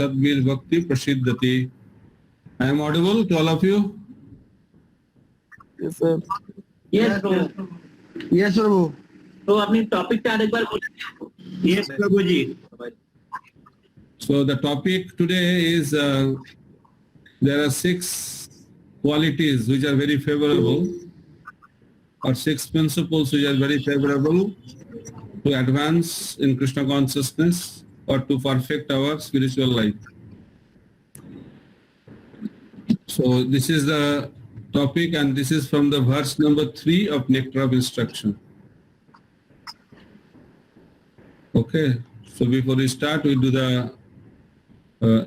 Sadgir Bhakti Prasiddhati. I am audible to all of you? Yes, sir. Yes, Prabhu. Yes, Prabhu. तो अपनी topic का एक बार बोलिए. Yes, Prabhu ji. So the topic today is there are 6 qualities which are very favorable, or 6 principles which are very favorable to advance in Krishna consciousness or to perfect our spiritual life. So this is the topic, and this is from the verse number 3 of Nectar of Instruction. Okay, so before we start, we do the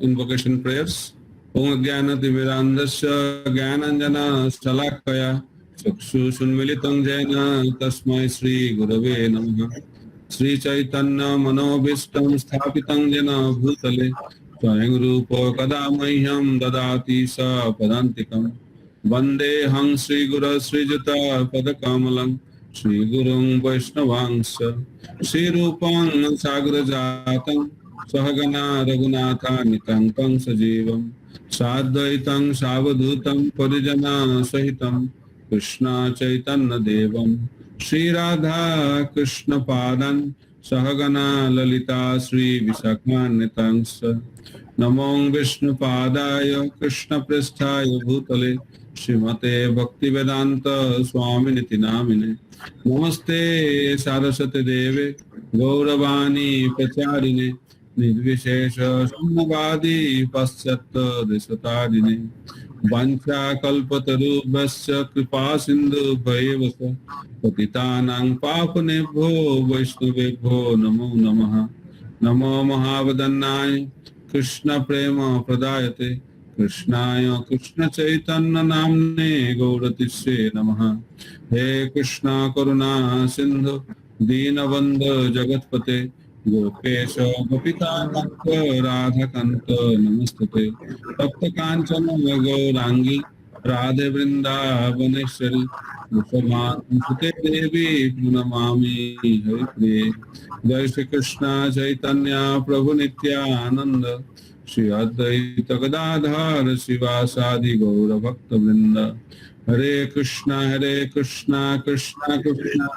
invocation prayers. Om Jnana Timirandasya Jnananjana Stalakaya Chakshu Sunmilitam Jena Tasmai Sri Gurave Namaha. Sri Chaitanya Manobishtam Sthapitam Jena Bhutale Swayam Rupa Kadamahyam Dadati Sa Padantikam Vande Hang Sri Guru Sri Jata Padakamalam Sri Gurung Vaishnavangsa Sri Rupang Sagra Jatam Sahagana Raghunatha Nitankam Sajivam Sadvaitam Savadutam Parijana Sahitam Krishna Chaitanya Devam Sri Radha Krishna Padan Sahagana Lalita Sri Visakhanitangsa Namong Vishnu Padaya Krishna Pristhaya Bhutale Srimate Bhaktivedanta Swami Niti Namine Namaste Saraswati Deve Gauravani Pacharine Nirvishesha Sannavadi Paschatya Desvatadine Vancha Kalpatarubhasya Kripa Sindhu Bhayavasa Patitanang Papanebho Vaishnavebho Namo Namaha Namo Mahavadannaya Krishna Prema Pradayate Krishnaya Krishna Chaitanya Namne Gauratishe Namaha He Krishna Karuna Sindhu Deenabandha Jagatpate Gopesha Gopika Radha Kanta Namastate Tapta Kanchana Gaurangi Radhe Vrindavaneshwari Sute Devi Pranamami Hari Priye Jai Shri Krishna Chaitanya Prabhu Nityananda Shri Advaita Gadadhar Sivasadi Gaura Bhakta Vrinda Hare Krishna Krishna Krishna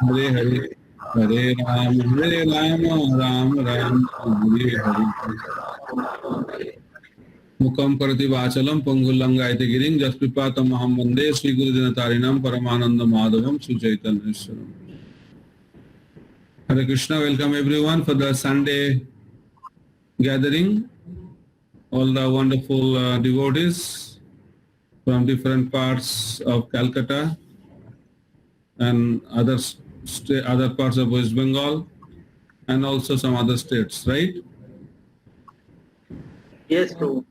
Hare Hare Hare Rama Rama Rama Hare Hare Mukam Karati Vachalam Pangulangayate Giring Jaspipatam Maham Vande Sri Guru Dinatarinam Paramananda Madhavam Sri Chaitanya Eswaram. Hare Krishna, welcome everyone for the Sunday gathering. All the wonderful devotees from different parts of Calcutta and other parts of West Bengal and also some other states, right? Yes, Prabhu.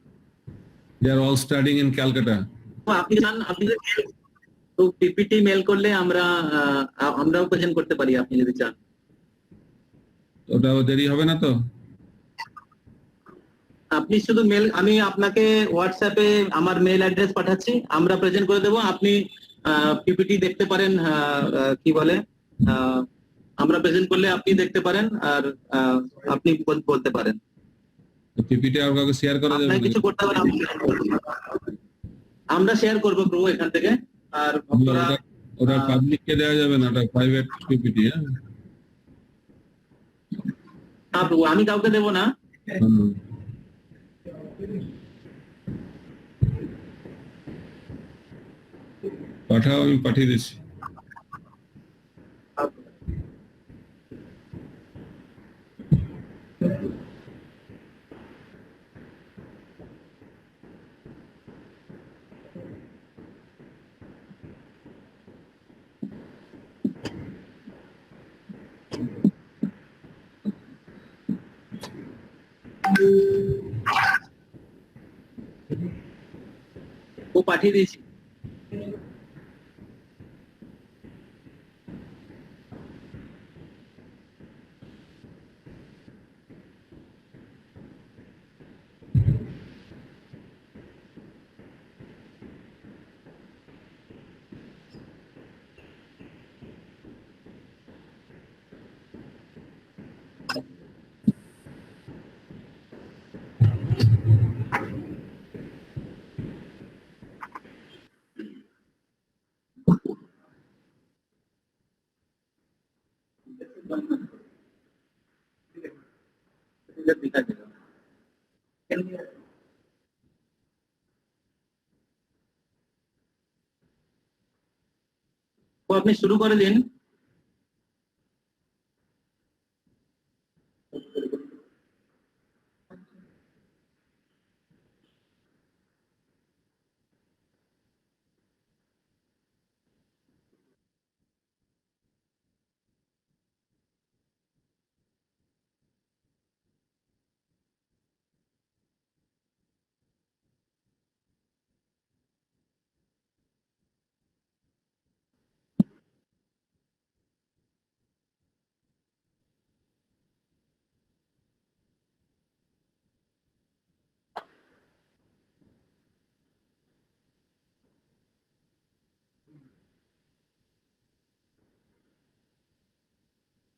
They are all studying in Calcutta. আপনি জান আপনি তো PPT mail করলে আমরাও present করতে পারি আপনি যদি চান ওটাও দেরি হবে না তো আপনি শুধু মেল আমি আপনাকে হোয়াটসঅ্যাপে আমার মেল অ্যাড্রেস পাঠাচ্ছি আমরা প্রেজেন্ট করে দেব আপনি পিপিটি দেখতে পারেন কি বলে আমরা প্রেজেন্ট করলে আপনি দেখতে পারেন আর আপনি বলতে পারেন পিপিটি আর কাউকে শেয়ার করা যাবে কিছু করতে হবে আমরা শেয়ার করব প্রভু এখান থেকে আর ভক্তরা ওটা পাবলিক কে দেওয়া যাবে না ওটা প্রাইভেট পিপিটি হ্যাঁ প্রভু আমি কাউকে দেব না পাঠাও আমি পাঠিয়ে দিচ্ছি ও পাঠিয়ে দিয়েছি তো আপনি শুরু করে দিন।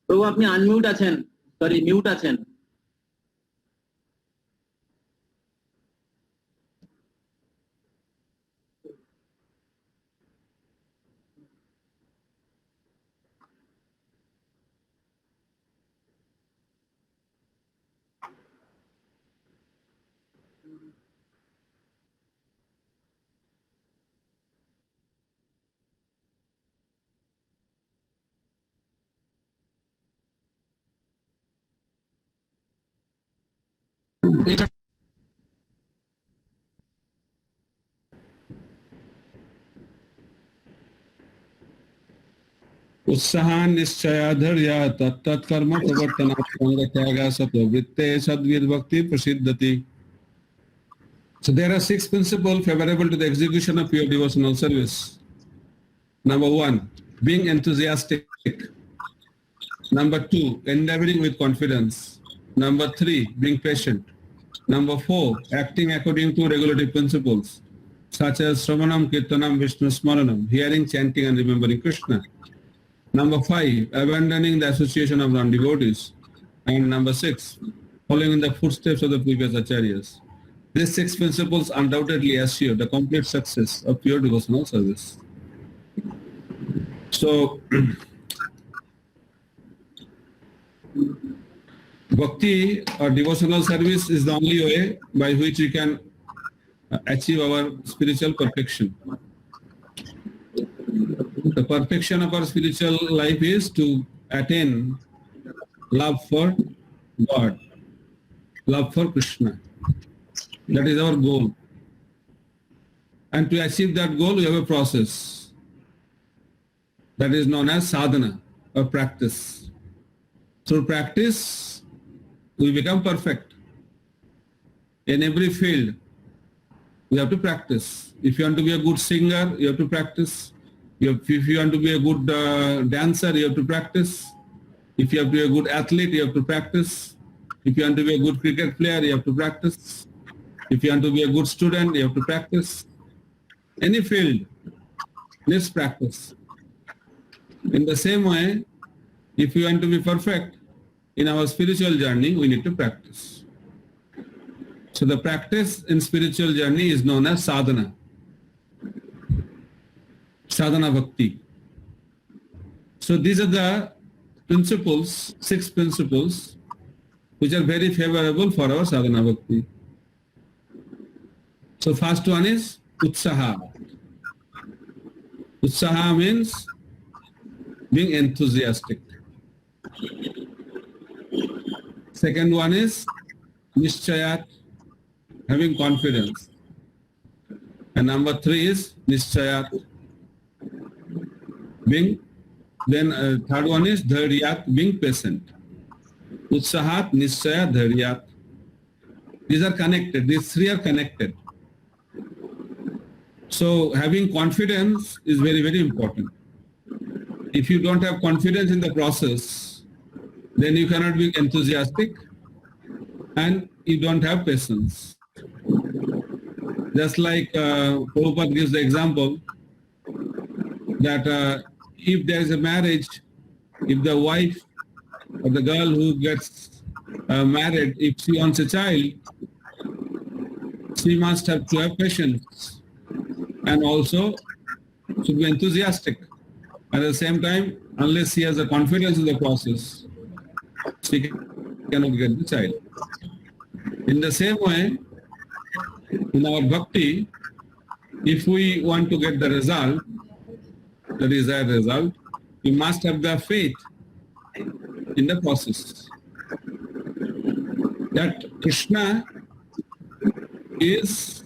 প্রভু আপনি আনমিউট আছেন, সরি মিউট আছেন। उत्साहान निश्चयाधर्या तत्तत्कर्म प्रवर्तनात् संगत्यागा सत्ववृत्ते सद्विर्भक्ति प्रसिद्धति. So there are 6 principles favorable to the execution of your devotional service. Number 1, being enthusiastic. Number 2, endeavoring with confidence. Number 3, being patient. Number 4, acting according to regulative principles such as Sravanam, Kirtanam, Vishnu Smaranam, hearing, chanting and remembering Krishna. Number 5, abandoning the association of non-devotees. And number 6, following in the footsteps of the previous acharyas. These 6 principles undoubtedly assure the complete success of pure devotional service. So, bhakti or devotional service is the only way by which we can achieve our spiritual perfection. The perfection of our spiritual life is to attain love for God, love for Krishna. That is our goal. And to achieve that goal, we have a process that is known as sadhana or practice. Through practice, we become perfect. In every field, we have to practice. If you want to be a good singer, you have to practice. If you want to be a good dancer, you have to practice. If you have to be a good athlete, you have to practice. If you want to be a good cricket player, you have to practice. If you want to be a good student, you have to practice. Any field needs practice. In the same way, if you want to be perfect in our spiritual journey, we need to practice. So the practice in spiritual journey is known as sadhana. Sadhana bhakti. So these are the principles, 6 principles, which are very favorable for our sadhana bhakti. So first one is utsaha. Utsaha means being enthusiastic. Second one is nischayat, having confidence. And number 3 is nischayat, being, then third one is dhairyat, being patient. Utsahat, nischayat, dhairyat. These are connected, these 3 are connected. So having confidence is very, very important. If you don't have confidence in the process, then you cannot be enthusiastic and you don't have patience. Just like Prabhupada gives the example that if there is a marriage, if the wife or the girl who gets married, if she wants a child, she must have to have patience and also should be enthusiastic. At the same time, unless she has a confidence in the process, she cannot get the child. In the same way, in our bhakti, if we want to get the result, the desired result, we must have the faith in the process. That Krishna is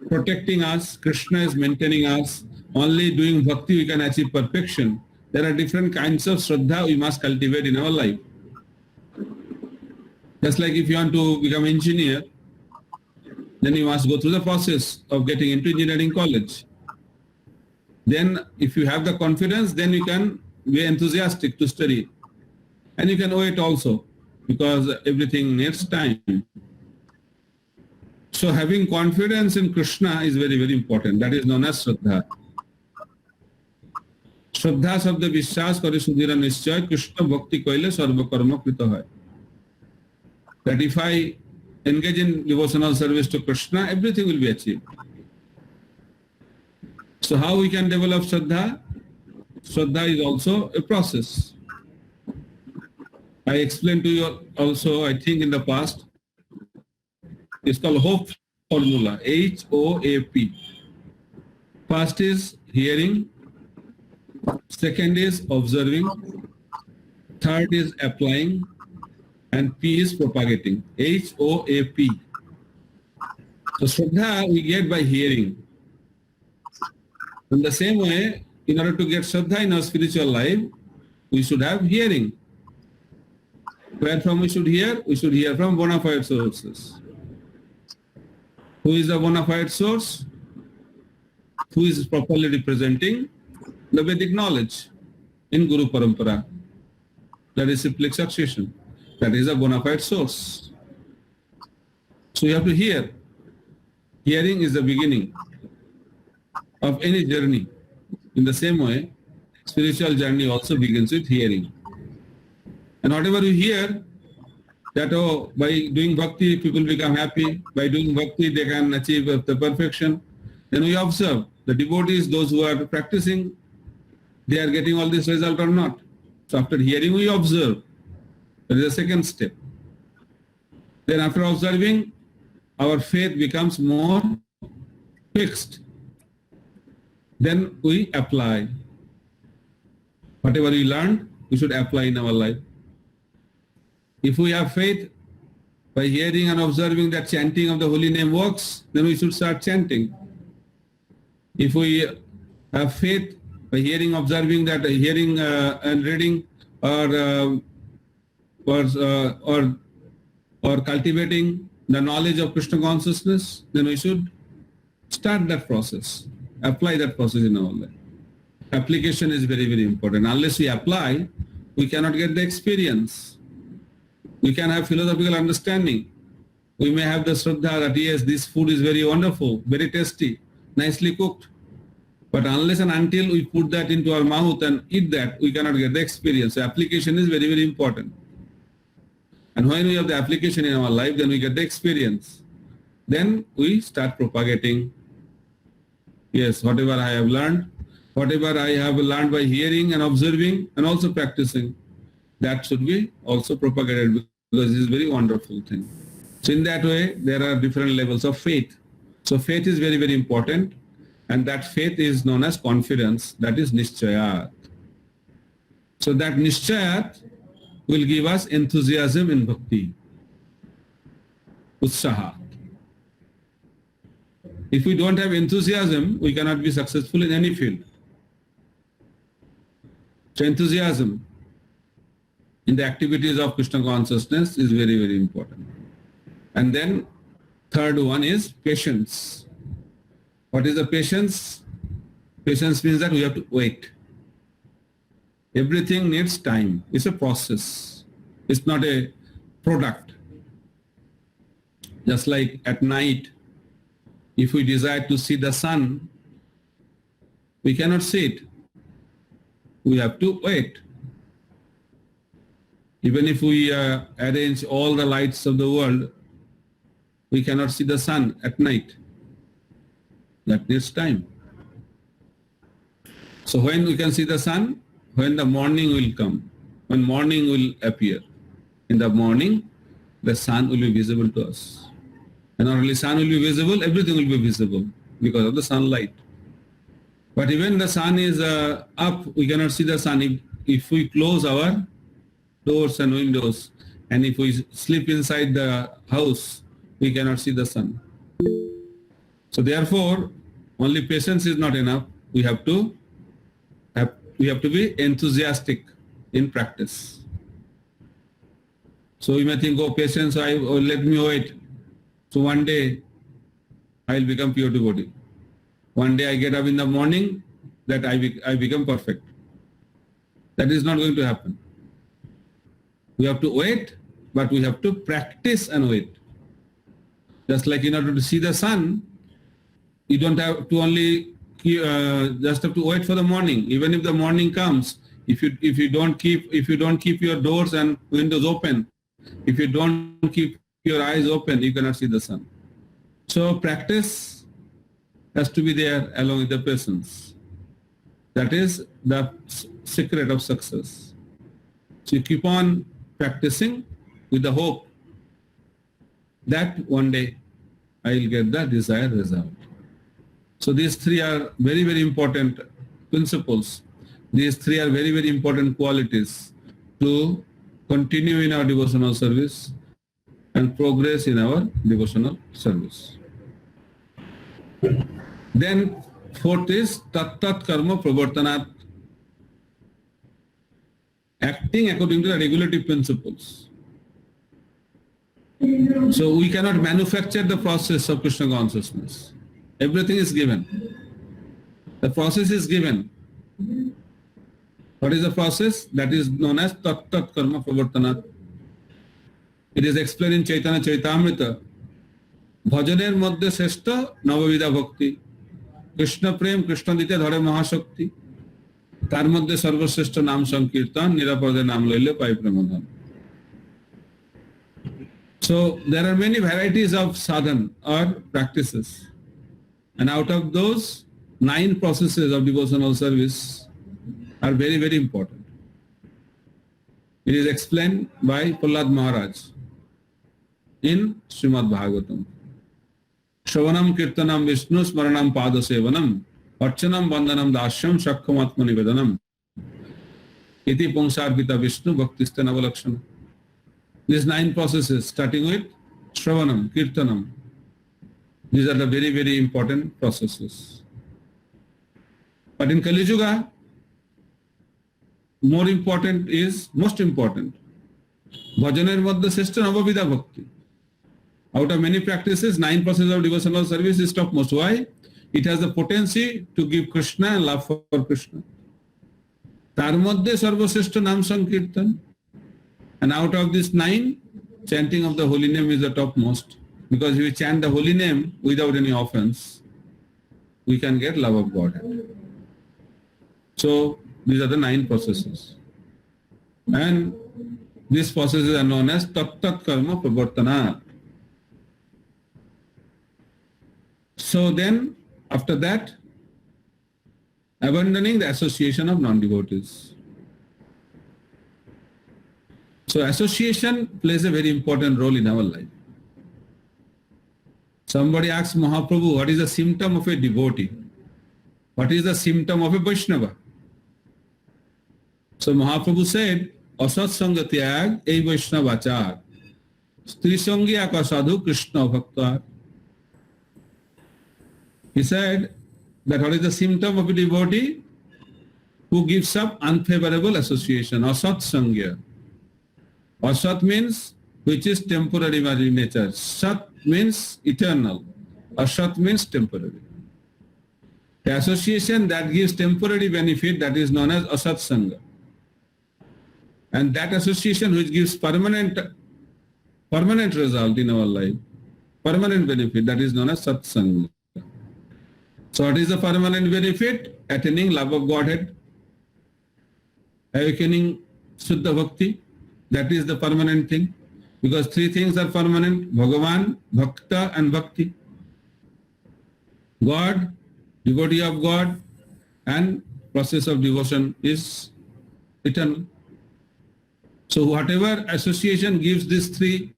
protecting us, Krishna is maintaining us. Only doing bhakti we can achieve perfection. There are different kinds of Shraddha we must cultivate in our life. Just like if you want to become engineer, then you must go through the process of getting into engineering college. Then if you have the confidence, then you can be enthusiastic to study. And you can wait also, because everything needs time. So having confidence in Krishna is very, very important. That is known as Shraddha. Shraddha शब्द विश्वास करे सुधीर निश्चय कृष्ण भक्ति कइले सर्व कर्म कृत হয়. That if I engage in devotional service to Krishna, everything will be achieved. So how we can develop Shraddha? Shraddha is also a process. I explained to you also, I think in the past, it's called HOAP formula, H-O-A-P. First is hearing, second is observing, third is applying, and P is propagating, H-O-A-P. So Shraddha we get by hearing. In the same way, in order to get Shraddha in our spiritual life, we should have hearing. Where from we should hear? We should hear from bona fide sources. Who is the bona fide source? Who is properly representing the Vedic knowledge in Guru Parampara? That is cyclic succession. That is a bona fide source. So you have to hear. Hearing is the beginning of any journey. In the same way, spiritual journey also begins with hearing. And whatever you hear, that by doing bhakti people become happy, by doing bhakti they can achieve the perfection. Then we observe the devotees, those who are practicing, they are getting all this result or not. So after hearing we observe. That is the second step. Then after observing, our faith becomes more fixed. Then we apply. Whatever we learned, we should apply in our life. If we have faith, by hearing and observing that chanting of the holy name works, then we should start chanting. If we have faith, by hearing, observing that hearing and reading or cultivating the knowledge of Krishna consciousness, then we should start that process, apply that process in our life. Application is very, very important. Unless we apply, we cannot get the experience. We can have philosophical understanding. We may have the Shraddha that yes, this food is very wonderful, very tasty, nicely cooked. But unless and until we put that into our mouth and eat that, we cannot get the experience. So application is very, very important. And when we have the application in our life, then we get the experience. Then we start propagating. Yes, whatever I have learned, whatever I have learned by hearing and observing and also practicing, that should be also propagated, because it is a very wonderful thing. So in that way, there are different levels of faith. So faith is very, very important. And that faith is known as confidence. That is Nishchayat. So that Nishchayat will give us enthusiasm in bhakti. Utsaha. If we don't have enthusiasm, we cannot be successful in any field. So enthusiasm in the activities of Krishna consciousness is very, very important. And then third one is patience. What is the patience? Patience means that we have to wait. Everything needs time. It's a process. It's not a product. Just like at night, if we desire to see the sun, we cannot see it. We have to wait. Even if we arrange all the lights of the world, we cannot see the sun at night. That needs time. So when we can see the sun? When the morning will come. When morning will appear. In the morning, the sun will be visible to us. And not only sun will be visible, everything will be visible because of the sunlight. But even the sun is up, we cannot see the sun. If we close our doors and windows, and if we sleep inside the house, we cannot see the sun. So therefore, only patience is not enough. We have to be enthusiastic in practice. So you may think, oh, patience, let me wait. So one day I will become pure devotee. One day I get up in the morning, that I become perfect. That is not going to happen. We have to wait, but we have to practice and wait. Just like in order to see the sun, you don't have to only just have to wait for the morning. Even if the morning comes, if you don't keep your doors and windows open, if you don't keep your eyes open, you cannot see the sun. So practice has to be there along with the patience. That is the secret of success. So you keep on practicing with the hope that one day I will get the desired result. So these three are very, very important principles. These three are very, very important qualities to continue in our devotional service and progress in our devotional service. Then fourth is tat karma pravartanat, acting according to the regulative principles. So we cannot manufacture the process of Krishna consciousness. Everything is given. The process is given. What is the process? That is known as tat karma pravartanat. It is explained in Chaitanya Chaitamrita. Bhajaner madhya shrestha navavida bhakti. Krishna prem Krishna dite dhare mahashakti. তার মধ্যে সর্বশ্রেষ্ঠ নাম সংকীর্তন নিরাপদে নাম লইলে পাই প্রেমধন. So there are many varieties of sadhan or practices, and out of those 9 processes of devotional service are very, very important. It is explained by Prahlad Maharaj in Srimad Bhagavatam. Shravanam kirtanam Vishnu smaranam padasevanam Archanam Vandanam Dashyam Shakhamatma Nivedanam Iti Pungsarpita Vishnu Bhaktisthana Avalakshana. These 9 processes, starting with Shravanam, Kirtanam. These are the very, very important processes. But in Kali Yuga, most important, Bhajaner Madhya Shrestha Navavida Bhakti. Out of many practices, 9 processes of devotional service is topmost. Why? It has the potency to give Krishna and love for Krishna. তার মধ্যে সর্বশ্রেষ্ঠ নাম সংকীর্তন. And out of this 9, chanting of the holy name is the topmost. Because if we chant the holy name without any offense, we can get love of God. So these are the 9 processes. And these processes are known as tat karma pravartanat. So then, after that, abandoning the association of non-devotees. So association plays a very important role in our life. Somebody asks Mahaprabhu, what is the symptom of a devotee? What is the symptom of a Vaishnava? So Mahaprabhu said, Asat Sangha Tyag ei Vaishnavachar Stri Sangi Aka Sadhu Krishna Bhaktar. He said that what is the symptom of a devotee? Who gives up unfavorable association, asat sangya. Asat means which is temporary in nature. Sat means eternal. Asat means temporary. The association that gives temporary benefit, that is known as asat sangha. And that association which gives permanent result in our life, permanent benefit, that is known as sat sangha. So what is the permanent benefit? Attaining love of Godhead, awakening Shuddha Bhakti, that is the permanent thing. Because 3 things are permanent: Bhagavan, Bhakta and Bhakti. God, devotee of God, and process of devotion is eternal. So whatever association gives these 3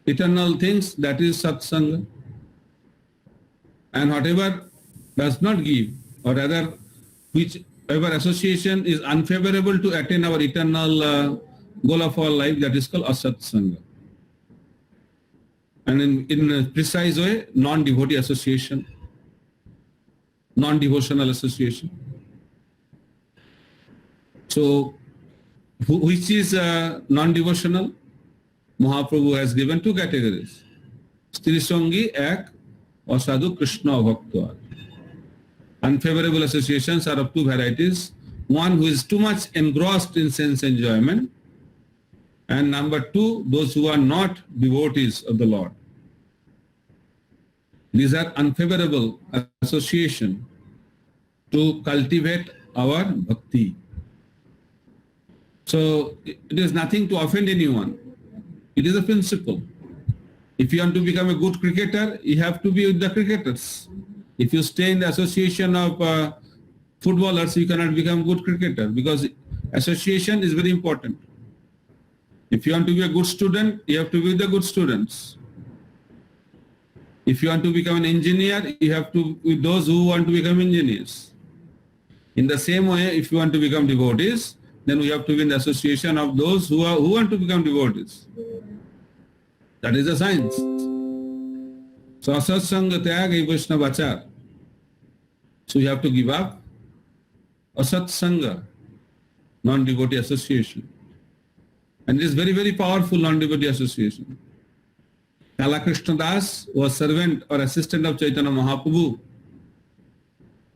eternal things, that is satsanga. And whatever does not give, or rather whichever association is unfavorable to attain our eternal goal of our life, that is called asatsanga. And in a precise way, non-devotee association, non-devotional association. So, which is non-devotional? Mahaprabhu has given two categories. Stirisangi ek, Sadhu Krishna Bhakta. Unfavorable associations are of two varieties. One who is too much engrossed in sense enjoyment, and number two, those who are not devotees of the Lord. These are unfavorable association to cultivate our bhakti. So it is nothing to offend anyone. It is a principle. If you want to become a good cricketer, you have to be with the cricketers. If you stay in the association of footballers, you cannot become a good cricketer, because association is very important. If you want to be a good student, you have to be with the good students. If you want to become an engineer, you have to be with those who want to become engineers. In the same way, if you want to become devotees, then we have to be in the association of those who want to become devotees. That is the science. So asatsanga tyag Vaishnavachar. So you have to give up asatsanga, non-devotee association. And it is very, very powerful non-devotee association. Kalakrishna Das was servant or assistant of Chaitanya Mahaprabhu.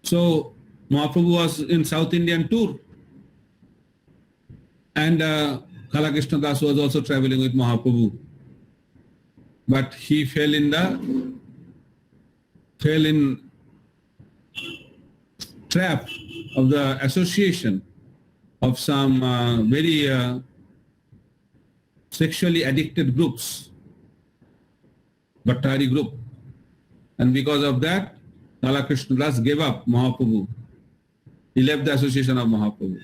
So Mahaprabhu was in South Indian tour. And Kalakrishna Das was also traveling with Mahaprabhu. But he fell in trap of the association of some very sexually addicted groups, Bhattari group. And because of that, Kalakrishna Das gave up Mahaprabhu. He left the association of Mahaprabhu.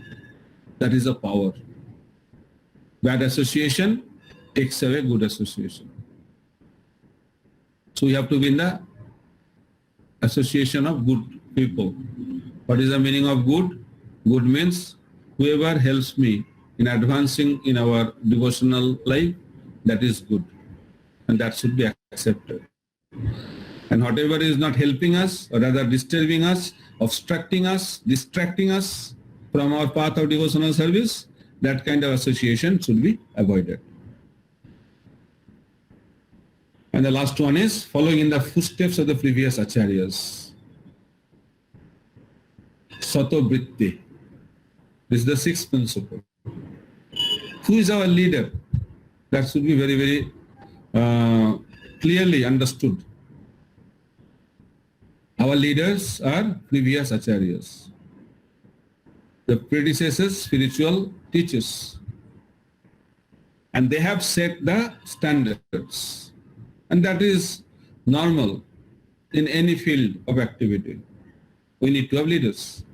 That is a power. Bad association takes away good association. So we have to be in the association of good people. What is the meaning of good? Good means whoever helps me in advancing in our devotional life, that is good. And that should be accepted. And whatever is not helping us, or rather disturbing us, obstructing us, distracting us from our path of devotional service, that kind of association should be avoided. And the last one is following in the footsteps of the previous acharyas. Sato Vritti. This is the sixth principle. Who is our leader? That should be very, very clearly understood. Our leaders are previous acharyas, the predecessors, spiritual teachers. And they have set the standards. And that is normal in any field of activity. We need to have leaders.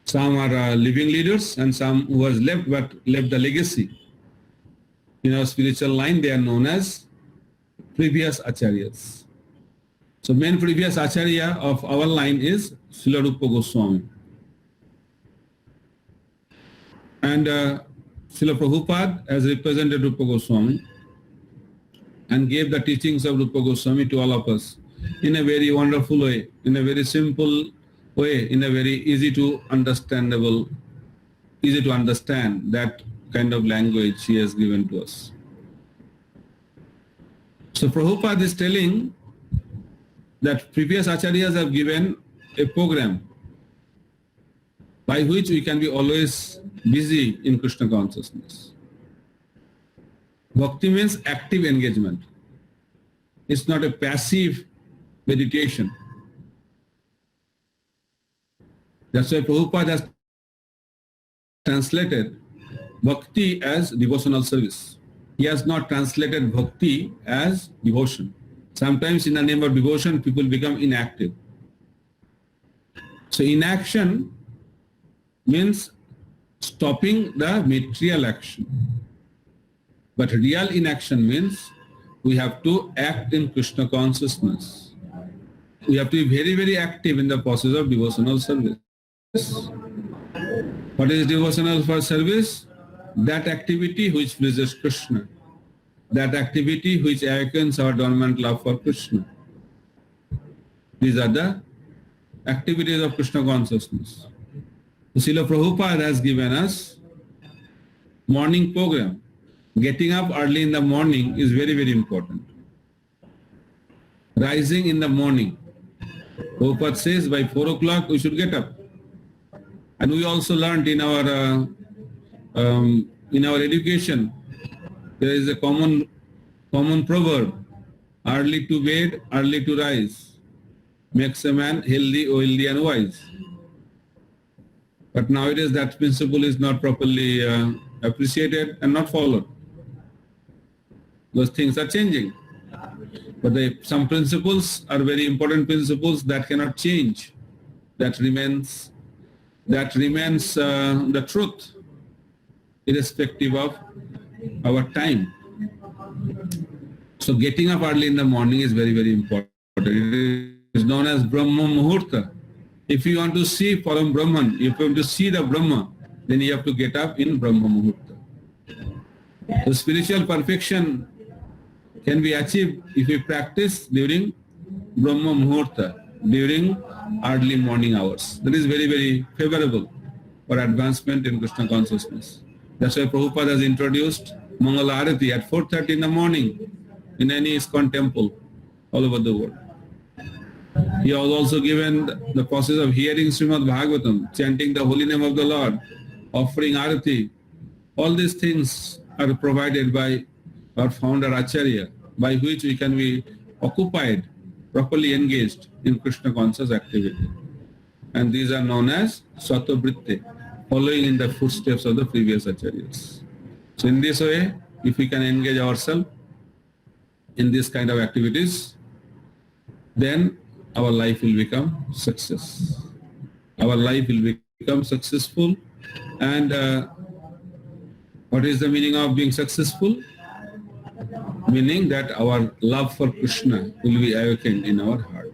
Some are living leaders, and some who has left but left the legacy. In our spiritual line, they are known as previous acharyas. So main previous acharya of our line is Srila Rupa Goswami. And Srila Prabhupada has represented Rupa Goswami and gave the teachings of Rupa Goswami to all of us in a very wonderful way, in a very simple way, in a very easy to understand that kind of language he has given to us. So Prabhupada is telling that previous acharyas have given a program by which we can be always busy in Krishna consciousness. Bhakti means active engagement. It's not a passive meditation. That's why Prabhupada has translated Bhakti as devotional service. He has not translated Bhakti as devotion. Sometimes in the name of devotion, people become inactive. So inaction means stopping the material action. But real inaction means we have to act in Krishna consciousness. We have to be very, very active in the process of devotional service. What is devotional for service? That activity which pleases Krishna. That activity which awakens our dormant love for Krishna. These are the activities of Krishna consciousness. Srila Prabhupada has given us morning program. Getting up early in the morning is very, very important. Rising in the morning. Prabhupada says by 4 o'clock we should get up. And we also learned in our education, there is a common proverb: early to bed, early to rise, makes a man healthy, wealthy, and wise. But nowadays that principle is not properly appreciated and not followed. Those things are changing. But some principles are very important principles that cannot change. That remains the truth, irrespective of our time. So getting up early in the morning is very, very important. It is known as Brahma Muhurta. If you want to see Param Brahman, if you want to see the Brahma, then you have to get up in Brahma Muhurta. The spiritual perfection can be achieved if we practice during Brahma Muhurta, during early morning hours. That is very, very favorable for advancement in Krishna consciousness. That's why Prabhupada has introduced Mangala Arati at 4:30 in the morning in any ISKCON temple all over the world. He has also given the process of hearing Srimad Bhagavatam, chanting the holy name of the Lord, offering Arati. All these things are provided by our founder Acharya, by which we can be occupied, properly engaged in Krishna conscious activity. And these are known as Swatabritte, following in the footsteps of the previous Acharyas. So in this way, if we can engage ourselves in this kind of activities, then our life will become success. Our life will become successful. And what is the meaning of being successful? Meaning that our love for Krishna will be awakened in our heart.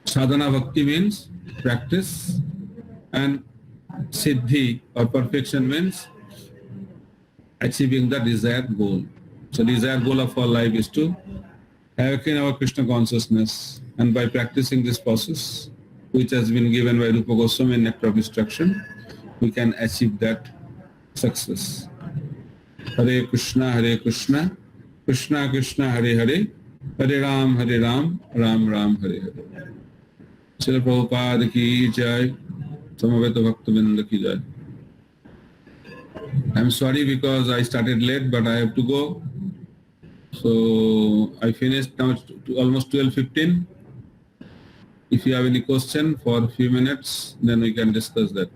Sadhana bhakti means practice, and siddhi or perfection means achieving the desired goal. So desired goal of our life is to awaken our Krishna consciousness, and by practicing this process, which has been given by Rupa Goswami in Nectar of Instruction, we can achieve that success. Hare Krishna, Krishna Krishna, Hare Hare, Hare Ram, Ram Ram, Hare Hare. Srila Prabhupada ki jai, Samaveta Bhaktavinda ki jai. I'm sorry because I started late, but I have to go. So I finished now almost 12:15. If you have any question for a few minutes, then we can discuss that.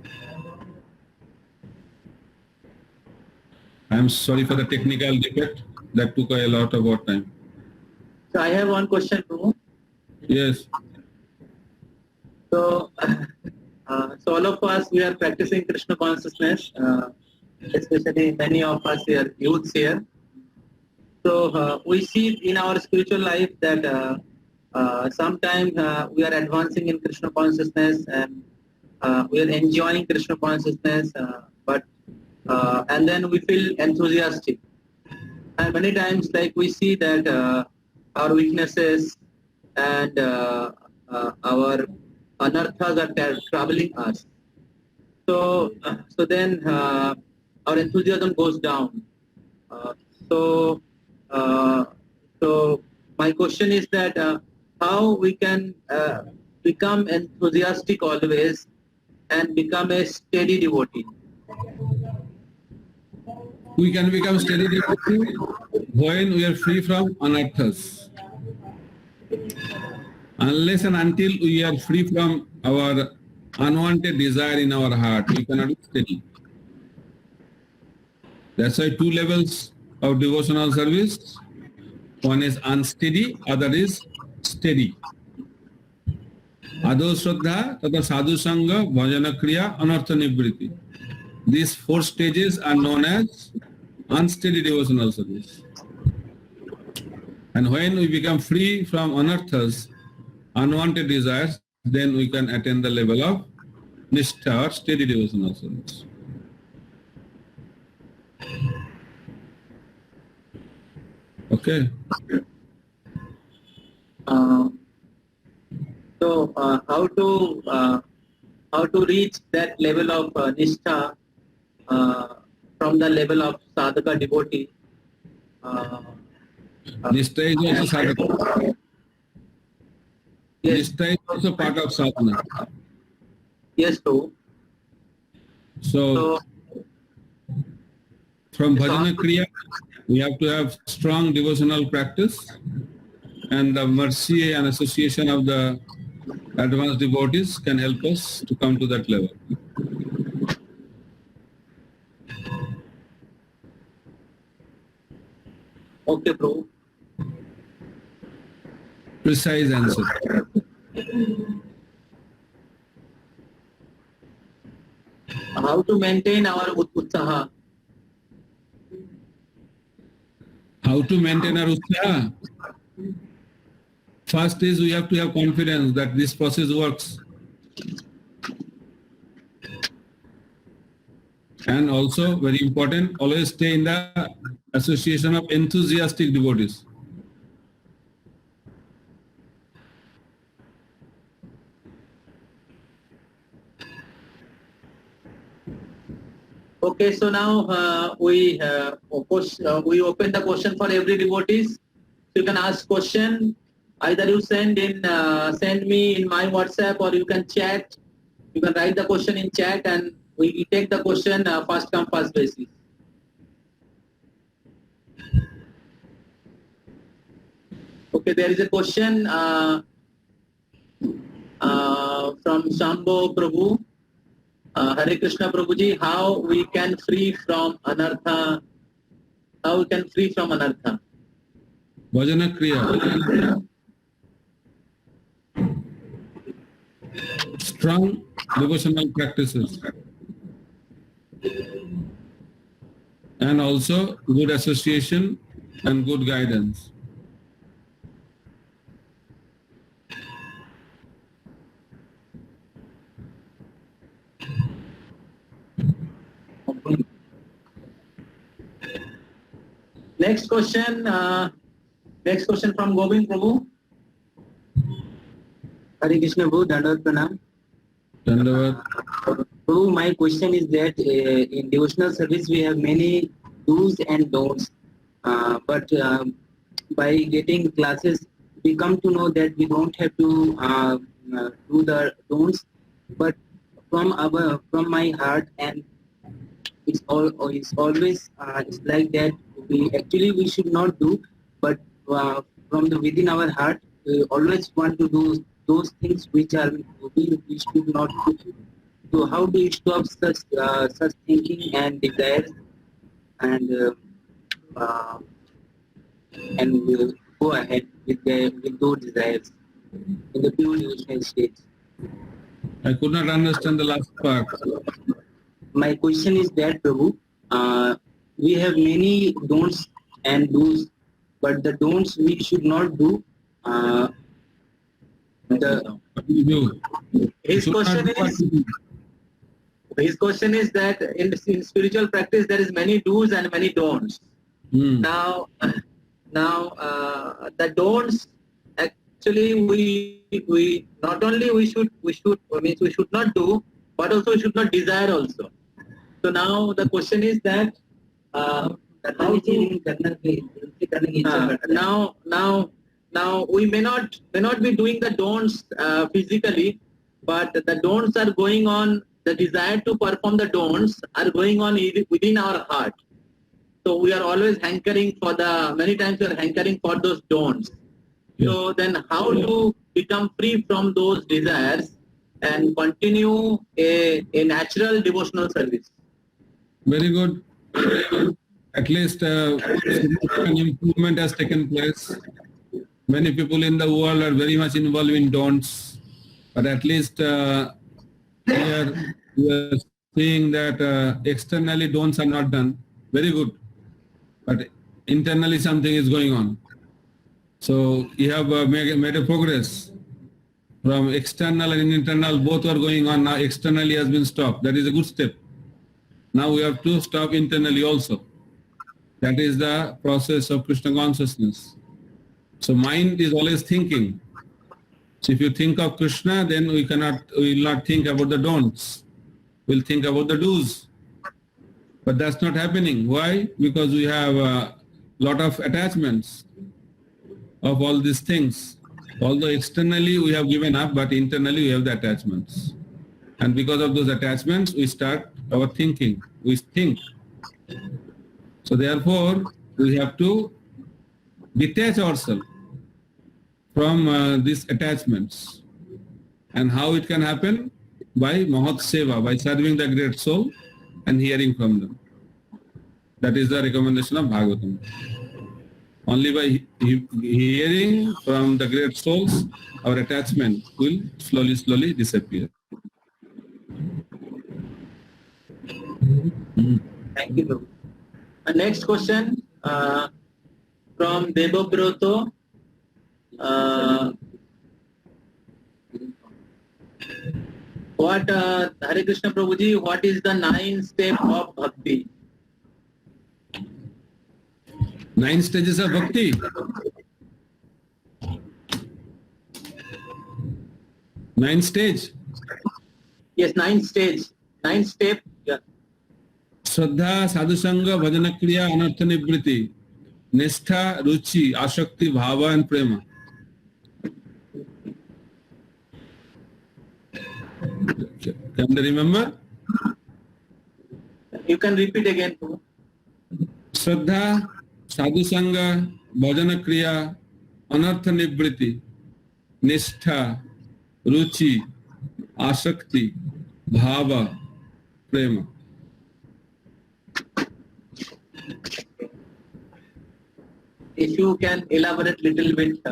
I'm sorry for the technical defect that took a lot of our time. So I have one question, Prabhu. Yes. So, so all of us, we are practicing Krishna consciousness, especially many of us here, youths here. So we see in our spiritual life that sometimes we are advancing in Krishna consciousness and we are enjoying Krishna consciousness, but and then we feel enthusiastic. And many times, like we see that our weaknesses and our anarthas are troubling us. So then our enthusiasm goes down. So my question is that how we can become enthusiastic always and become a steady devotee. We can become steady devotee when we are free from anarthas. Unless and until we are free from our unwanted desire in our heart, we cannot be steady. That's why two levels of devotional service. One is unsteady, other is steady. Ado Shraddha, Tata Sadhu Sangha, Bhajana Kriya, Anartha Nivriti. These four stages are known as unsteady devotional service. And when we become free from anarthas, unwanted desires, then we can attain the level of nishtha or steady devotional service. Okay. So how to reach that level of nishtha from the level of sadhaka devotee? Nishtha is also sadhana. Yes, Nishtha is also part of sadhana. yes, true. So So from bhajana kriya, we have to have strong devotional practice, and the mercy and association of the advanced devotees can help us to come to that level. okay, bro. Precise answer. How to maintain our utsaha? How to maintain our utsaha? First is we have to have confidence that this process works. And also, very important, always stay in the association of enthusiastic devotees. Okay, so now we open the question for every devotees. You can ask question. Either you send me in my WhatsApp, or you can chat. You can write the question in chat, and we take the question first come first basis. Okay, there is a question from Shambho Prabhu. Hare Krishna Prabhuji, how we can free from anartha? How we can free from anartha? Bhajana kriya. Strong devotional practices. And also good association and good guidance. Next question from Govind Prabhu. Hare Krishna Prabhu, Dandavat Pranam. Dandavat. Prabhu, my question is that in devotional service we have many do's and don'ts, but by getting classes we come to know that we don't have to do the don'ts, but from my heart, and it's always it's like that we should not do, but from the within our heart we always want to do those things which we should not do. So how do you stop such thinking and desires, and go ahead with those desires in the pure devotional state? I could not understand the last part. My question is that, Prabhu, we have many don'ts and do's, but the don'ts we should not do. What do you do? His You should question not do what is you do. his question is that in spiritual practice there is many do's and many don'ts. Now the don'ts, actually we not only we should not do, but also we should not desire also. So now the question is that how to, now we may not be doing the don'ts physically, but the don'ts are going on. The desire to perform the don'ts are going on within our heart. So we are always hankering for many times we are hankering for those don'ts. Yes. So then how to become free from those desires and continue a natural devotional service? Very good. At least significant improvement has taken place. Many people in the world are very much involved in don'ts, but at least here we are seeing that externally don'ts are not done. Very good. But internally something is going on. So you have made a progress. From external and internal, both are going on. Now externally has been stopped. That is a good step. Now we have to stop internally also. That is the process of Krishna consciousness. So mind is always thinking. So if you think of Krishna, then we will not think about the don'ts. We'll think about the do's. But that's not happening. Why? Because we have a lot of attachments of all these things. Although externally we have given up, but internally we have the attachments. And because of those attachments, we start our thinking. We think. So therefore, we have to detach ourselves from these attachments. And how it can happen? By Mahat Seva, by serving the great soul and hearing from them. That is the recommendation of Bhagavatam. Only by hearing from the great souls, our attachment will slowly disappear. Thank you, Prabhu. Next question from Devabroto. Hare Krishna Prabhuji, what is the 9 step of bhakti? 9 stages of bhakti. 9 stage. Yes, 9 stage. 9 step. Yeah. Shraddha, Sadhusanga, Bhajana Kriya, Anartha Nivriti, Nistha, Ruchi, Ashakti, Bhava and Prema. Can they remember? You can repeat again. Shraddha, Sadhusanga, Bhajana Kriya, Anartha Nivriti, Nistha, Ruchi, Ashakti, Bhava, Prema. If you can elaborate little bit.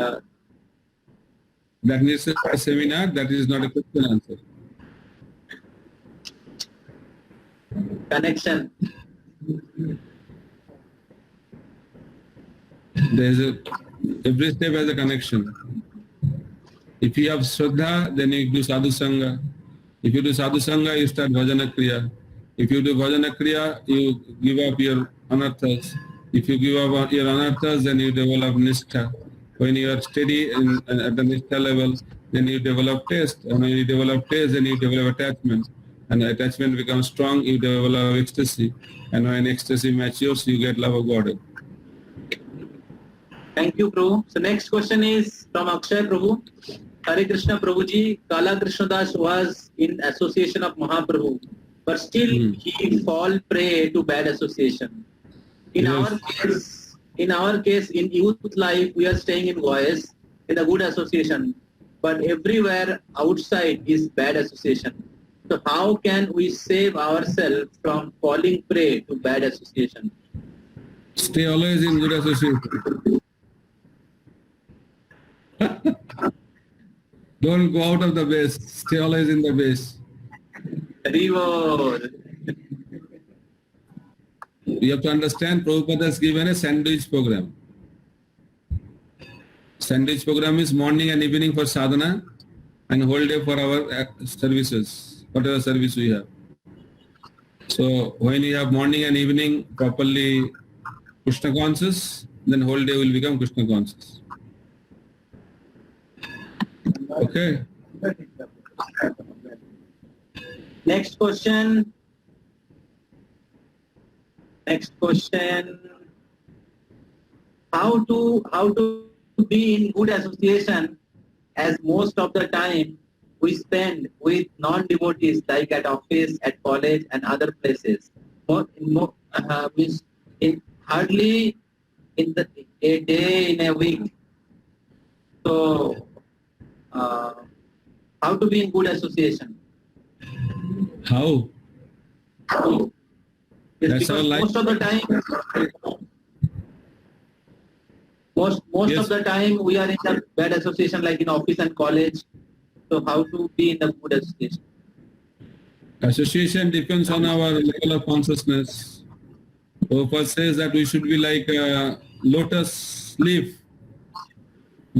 That needs a seminar. That is not a question answer. Connection. Every step has a connection. If you have Shraddha, then you do Sadhu Sangha. If you do Sadhu Sangha, you start Bhajana Kriya. If you do Bhajana Kriya, you give up your anarthas. If you give up your anarthas, then you develop Nishtha. When you are steady at the Nishtha level, then you develop taste. And when you develop taste, then you develop attachment. And the attachment becomes strong, you develop ecstasy. And when ecstasy matures, you get love of God. Thank you, Prabhu. So next question is from Akshay Prabhu. Hare Krishna Prabhuji, Kala Krishnadas was in association of Mahaprabhu, but still he fall prey to bad association. In our case, in youth life, we are staying in Goyas, in a good association, but everywhere outside is bad association. So how can we save ourselves from falling prey to bad association? Stay always in good association. Don't go out of the base. Stay always in the base. Reward. You have to understand, Prabhupada has given a sandwich program. Sandwich program is morning and evening for sadhana and whole day for our services, whatever service we have. So when you have morning and evening properly Krishna conscious, then whole day will become Krishna conscious. Okay. Next question. How to be in good association, as most of the time we spend with non-devotees, like at office, at college, and other places. Hardly in a day, in a week. So, how to be in good association? How? Yes, That's our because life. most of the time, most of the time we are in the bad association, like in office and college. So how to be in the good association? Association depends on our level of consciousness. Prabhupada says that we should be like a lotus leaf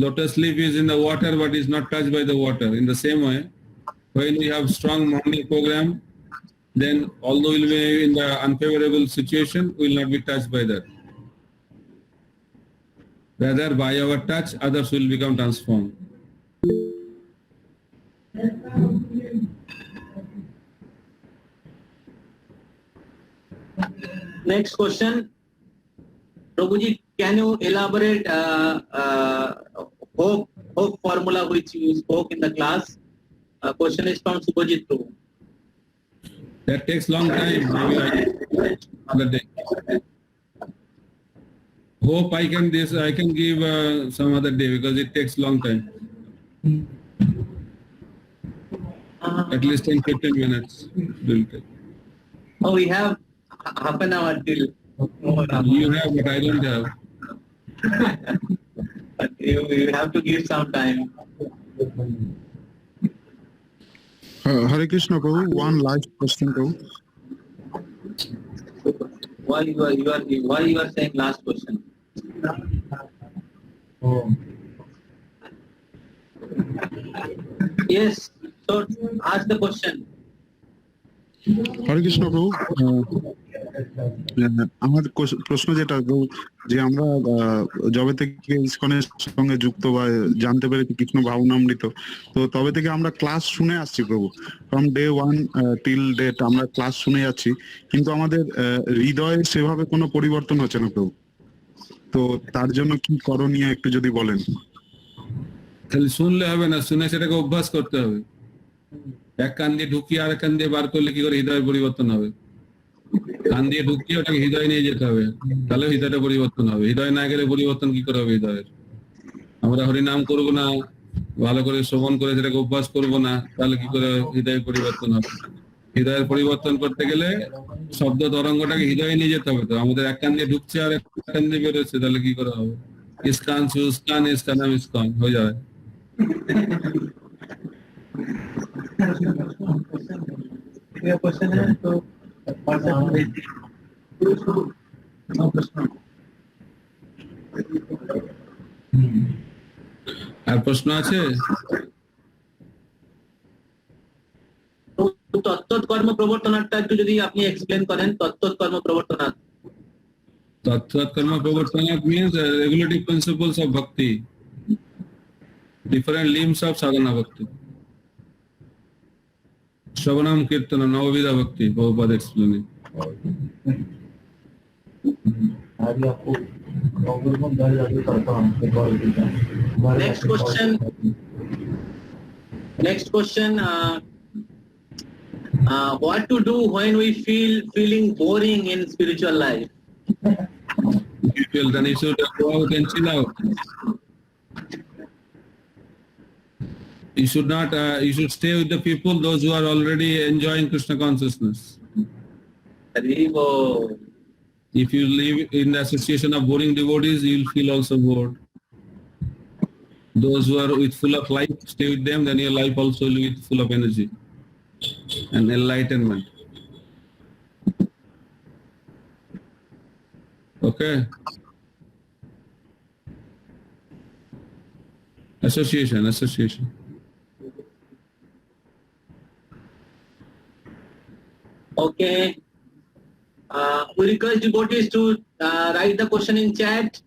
lotus leaf is in the water but is not touched by the water. In the same way, when we have strong morning program, then although we will be in the unfavorable situation, we will not be touched by that. Rather, by our touch, others will become transformed. Next question, Prabhuji, can you elaborate hope formula which you spoke in the class? Question is from Subhajit Prabhu. That takes long time. Maybe another day. Hope I can give some other day because it takes long time. At least 10-15 minutes will take. Oh, we have half an hour till. You have, but I don't have. But you have to give some time. Hare Krishna Prabhu, one last question Prabhu. Why you are saying last question? Yes. So ask the question. হরে কৃষ্ণ প্রভু, আমার প্রশ্ন যেটা প্রভু, যে আমরা যবে থেকে ইসকনের সঙ্গে যুক্ত বা জানতে পেরেছি কৃষ্ণ ভাবনামৃত, তো তবে থেকে আমরা ক্লাস শুনে আসছি প্রভু, ফ্রম ডে 1 টিল ডেট আমরা ক্লাস শুনে যাচ্ছি, কিন্তু আমাদের হৃদয়ে সেভাবে কোনো পরিবর্তন হচ্ছে না প্রভু। তো তার জন্য কি করণীয় একটু যদি বলেন। তাহলে শুনলে হবে না, শুনে সেটাকে অভ্যাস করতে হবে। এক কান দিয়ে ঢুকিয়ে আর কান দিয়ে বার করলে কি করে হৃদয়ের পরিবর্তন হবে? কান দিয়ে ঢুকিয়ে ওটাকে হৃদয় নিয়ে যেতে হবে, তাহলে হৃদয়টা পরিবর্তন হবে। হৃদয় না গেলে পরিবর্তন কি করে হবে হৃদয়ের? আমরা হরিনাম করবো না, ভালো করে শ্রবণ করে সেটাকে অভ্যাস করবো না, তাহলে কি করে হৃদয়ের পরিবর্তন হবে? হৃদয়ের পরিবর্তন করতে গেলে শব্দ তরঙ্গটাকে হৃদয়ে নিয়ে যেতে হবে। তো আমাদের এক কান দিয়ে ঢুকছে আর এক কান দিয়ে বেরোচ্ছে, তাহলে কি করে হবে? ইসকান সুস্কান ইসকানাম ইসকন হয়ে যাবে। আর প্রশ্ন আছে? তত্ত্ব কর্ম প্রবর্তনাটা একটু যদি আপনি এক্সপ্লেন করেন। তত্ত্ব কর্ম প্রবর্তনাথ, Tattvat karma pravartanat means regulative principles of bhakti, different limbs of sadhana bhakti. Shravanam Kirtanam Navavidha Bhakti, Prabhupada explaining. Next question. What to do when we feeling boring in spiritual life? You feel then you should go out and chill out. You should not. You should stay with the people, those who are already enjoying Krishna consciousness. If you live in the association of boring devotees, you will feel also bored. Those who are with full of life, stay with them, then your life also will be full of energy and enlightenment. Okay. Association. Okay. We request devotees to write the question in chat.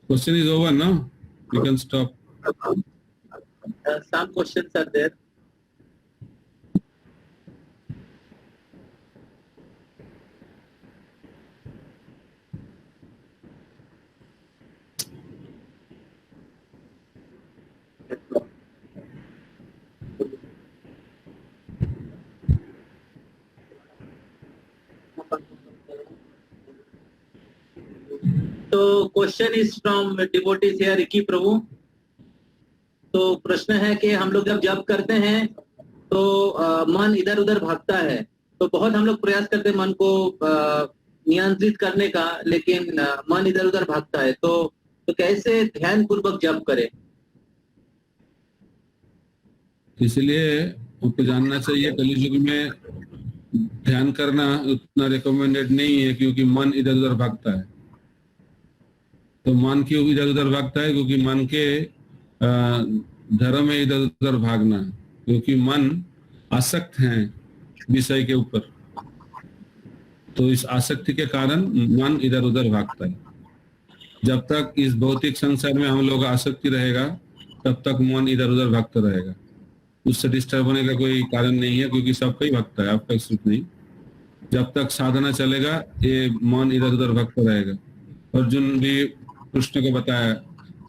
Question is over now. You can stop. Some questions are there. तो question is from devotees here, Ricky Prabhu. तो प्रश्न है कि हम लोग जब जप करते हैं तो मन इधर उधर भागता है, तो बहुत हम लोग प्रयास करते हैं मन को नियंत्रित करने का, लेकिन मन इधर उधर भागता है, तो कैसे ध्यान पूर्वक जप करें? इसलिए आपको जानना चाहिए कलियुग में ध्यान करना उतना रिकमेंडेड नहीं है, क्योंकि मन इधर उधर भागता है। तो मन क्यों इधर उधर भागता है? क्योंकि मन के धर्म में इधर उधर भागना, क्योंकि मन आसक्त है विषय के ऊपर, तो इस आसक्ति के कारण मन इधर उधर भागता है। जब तक इस भौतिक संसार में हम लोग आसक्ति रहेगा तब तक मन इधर उधर भागता रहेगा, उससे डिस्टर्ब होने का कोई कारण नहीं है, क्योंकि सबका ही भागता है, आपका सिर्फ नहीं। जब तक साधना चलेगा ये मन इधर उधर भागता रहेगा। अर्जुन भी कृष्ण को बताया,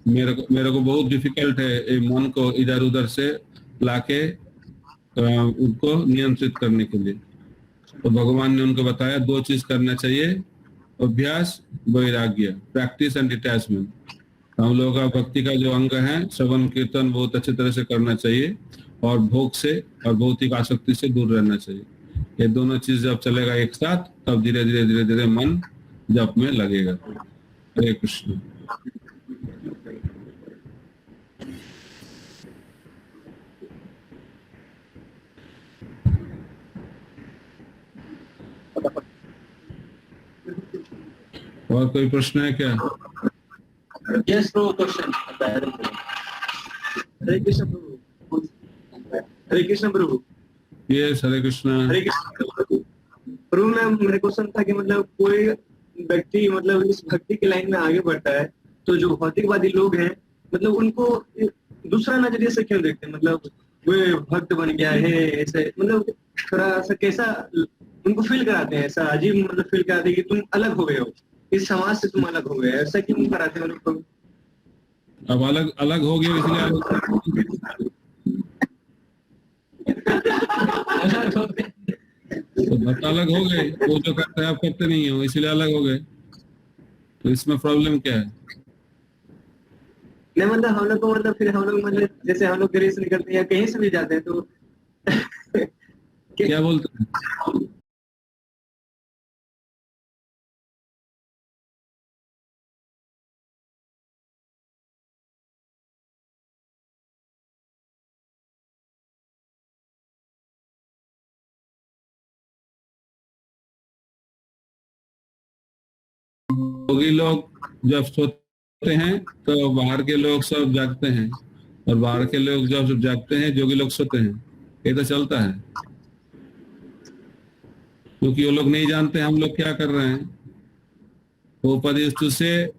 मेरे को बहुत डिफिकल्ट है ये मन को इधर उधर से लाके उनको नियंत्रित करने के लिए। तो भगवान ने उनको बताया 2 चीज करना चाहिए, अभ्यास, वैराग्य, प्रैक्टिस एंड डिटैचमेंट। हम लोगों का भक्ति का जो अंग है श्रवण कीर्तन बहुत अच्छी तरह से करना चाहिए, और भोग से और भौतिक आसक्ति से दूर रहना चाहिए। ये दोनों चीज जब चलेगा एक साथ तब धीरे धीरे मन जप में लगेगा। हरे कृष्ण। और कोई प्रश्न है क्या? यस प्रभु, क्वेश्चन। हरे कृष्ण प्रभु। हरे कृष्ण प्रभु। यस, हरे कृष्ण। हरे कृष्ण प्रभु। मेरे क्वेश्चन था कि मतलब कोई व्यक्ति मतलब इस भक्ति के लाइन में आगे बढ़ता है तो जो भौतिकवादी लोग हैं मतलब उनको दूसरा नजरिए से क्यों देखते हैं? मतलब वो भक्त बन गया है ऐसे, मतलब थोड़ा सा कैसा उनको फील कराते हैं, ऐसा अजीब मतलब फील कराते हैं कि तुम अलग हो गए हो, इस समाज से तुम अलग हो गए, ऐसा क्यों कराते हैं उनको? अब अलग हो गए इसलिए तो भक्त अलग हो गए, वो जो करते हैं आप करते नहीं हो इसलिए अलग हो गए, तो इसमें प्रॉब्लम क्या है? नहीं मतलब हम लोग को मतलब फिर हम लोग मतलब जैसे हम लोग ग्रेस निकलते हैं या कहीं से भी जाते हैं तो क्या बोलते हैं? योगी लोग जब सोते हैं तो बाहर के लोग सब जागते हैं, और बाहर के लोग जब जागते हैं योगी लोग सोते हैं। ये तो चलता है, क्योंकि वो लोग नहीं जानते हम लोग क्या कर रहे हैं। Prabhupada used to say,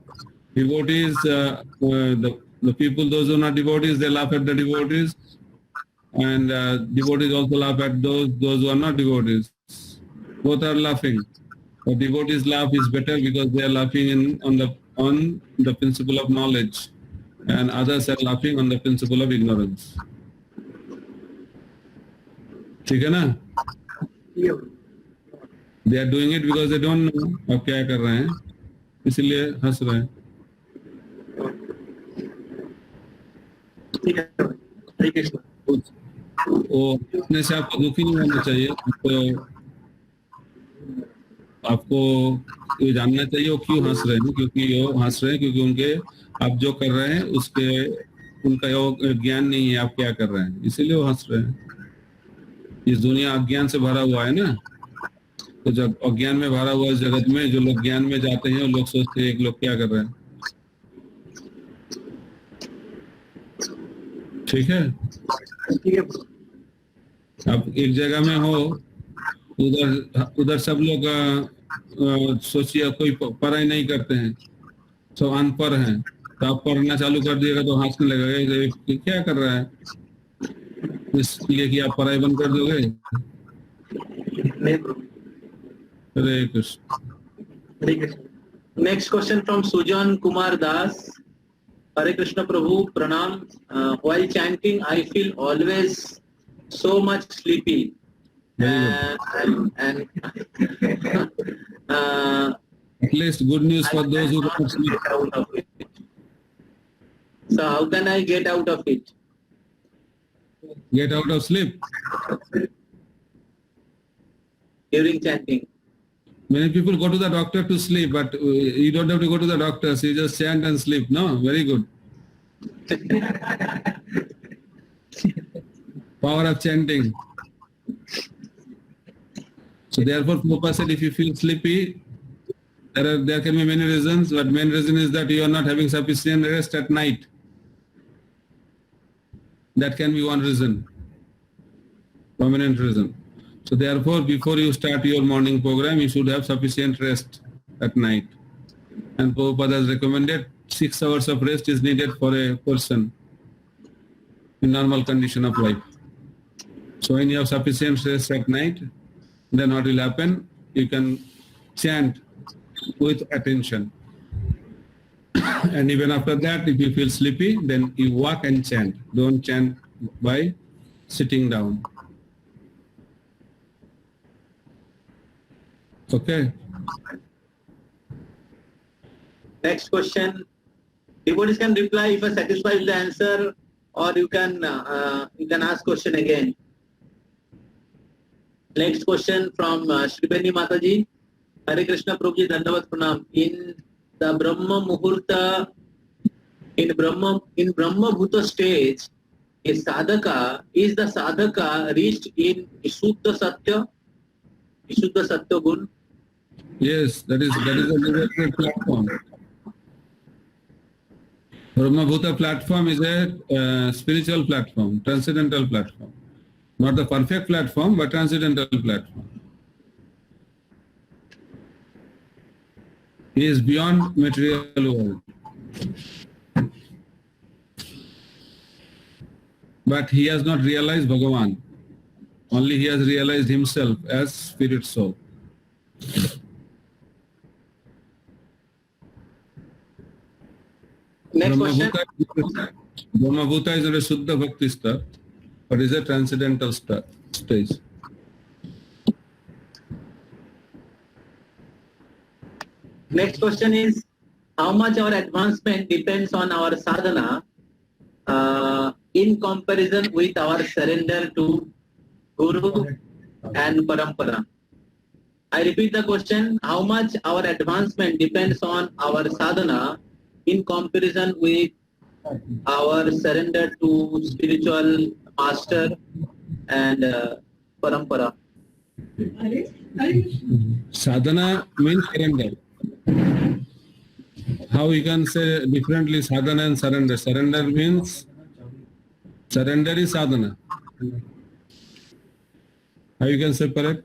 devotees, the people, those who are not devotees, they laugh at the devotees, and devotees also laugh at those who are not devotees. Both are laughing. But devotees laugh is better because they are laughing on the principle of knowledge, and others are laughing on the principle of ignorance. ठीक है ना? They are doing it because they don't know अब क्या कर रहे हैं, इसलिए हंस रहे हैं। ठीक है, हरे कृष्ण। वो अपने से आपको दुखी नहीं होना चाहिए, आपको ये जानना चाहिए वो क्यों हंस रहे हैं, क्योंकि वो हंस रहे हैं क्योंकि उनके आप जो कर रहे हैं उसके उनका वो ज्ञान नहीं है आप क्या कर रहे हैं, इसीलिए वो हंस रहे हैं। इस दुनिया अज्ञान से भरा हुआ है ना, तो जब अज्ञान में भरा हुआ इस जगत में जो लोग ज्ञान में जाते हैं वो लोग सोचते हैं एक लोग क्या कर रहे हैं। ठीक है, ठीक है। आप एक जगह में हो, उधर सब लोग सोचिए कोई पढ़ाई नहीं करते हैं, सब अनपढ़ हैं, तो आप पढ़ना चालू कर दिएगा तो हंसने लगेगा क्या कर रहा है, इसलिए कि आप पढ़ाई बंद कर दोगे। हरे कृष्ण। हरे कृष्ण। नेक्स्ट क्वेश्चन फ्रॉम सुजन कुमार दास। हरे कृष्ण प्रभु, प्रणाम। While chanting, I feel always so much sleepy. And at least good news for those who don't sleep. Out of it. So how can I get out of it? Get out of sleep During chanting. Many people go to the doctor to sleep, but you don't have to go to the doctor. So you just chant and sleep. No, very good. Power of chanting. So therefore, Prabhupada said, if you feel sleepy, There can be many reasons, but main reason is that you are not having sufficient rest at night. That can be one reason, prominent reason. So therefore, before you start your morning program, you should have sufficient rest at night. And Prabhupada has recommended 6 hours of rest is needed for a person in normal condition of life. So when you have sufficient rest at night, then what will happen? You can chant with attention. And even after that, if you feel sleepy, then you walk and chant. Don't chant by sitting down. Okay. Next question. Devotees can reply if are satisfied with the answer, or you can ask question again. Next question from Shribeni Mataji. Hare Krishna Prabhuji, Dandavat Pranam. In the Brahma Muhurta, in Brahma Bhuta stage, is the sadhaka reached in Ishuddha Satya Gun? Yes, that is a liberated platform. Brahmabhuta platform is a spiritual platform, transcendental platform. Not the perfect platform, but transcendental platform. He is beyond material world. But he has not realized Bhagavan. Only he has realized himself as spirit soul. Next question. Brahmabhuta is not a Shuddha Bhakti star, but is a transcendental stage. Next question is, how much our advancement depends on our sadhana in comparison with our surrender to Guru and Parampara? I repeat the question, how much our advancement depends on our sadhana in comparison with our surrender to spiritual master and Parampara? Sadhana means surrender. How you can say differently sadhana and surrender? Surrender means, surrender is sadhana. How you can separate?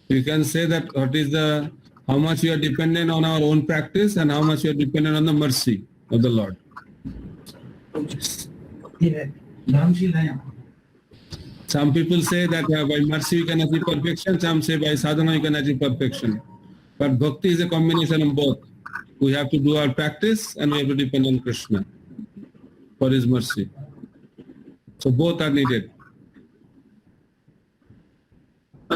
You can say that what is the, how much you are dependent on our own practice and how much you are dependent on the mercy of the Lord. Some people say that by mercy you can achieve perfection, some say by sadhana you can achieve perfection. But bhakti is a combination of both. We have to do our practice and we have to depend on Krishna for his mercy. So both are needed.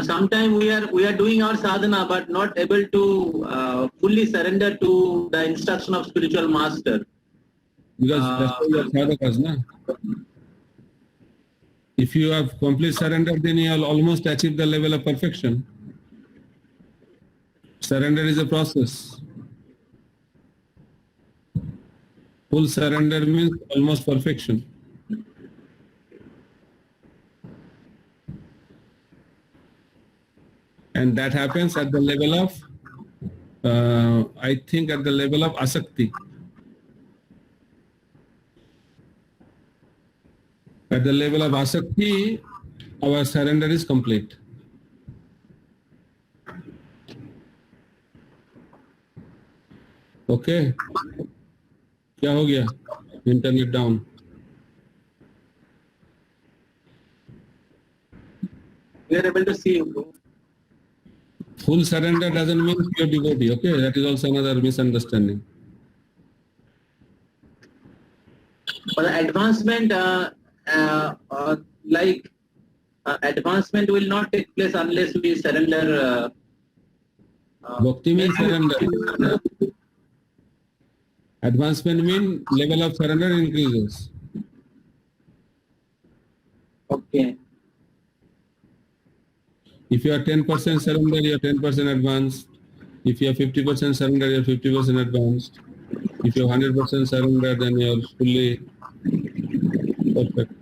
Sometimes we are doing our sadhana but not able to fully surrender to the instruction of spiritual master. Because that's why you are sadhakas, na? If you have complete surrender, then you will almost achieve the level of perfection. Surrender is a process. Full surrender means almost perfection. And that happens at the level of, I think at the level of asakti. At the level of asakti, our surrender is complete. Okay? क्या हो गया? Internet down. We are able to see you. Full surrender doesn't mean pure devotee. Okay, that is also another misunderstanding. But advancement, advancement will not take place unless we surrender. Bhakti means surrender. Advancement means level of surrender increases. Okay. If you are 10% surrender, you are 10% advanced. If you are 50% surrender, you are 50% advanced. If you are 100% surrender, then you are fully perfect.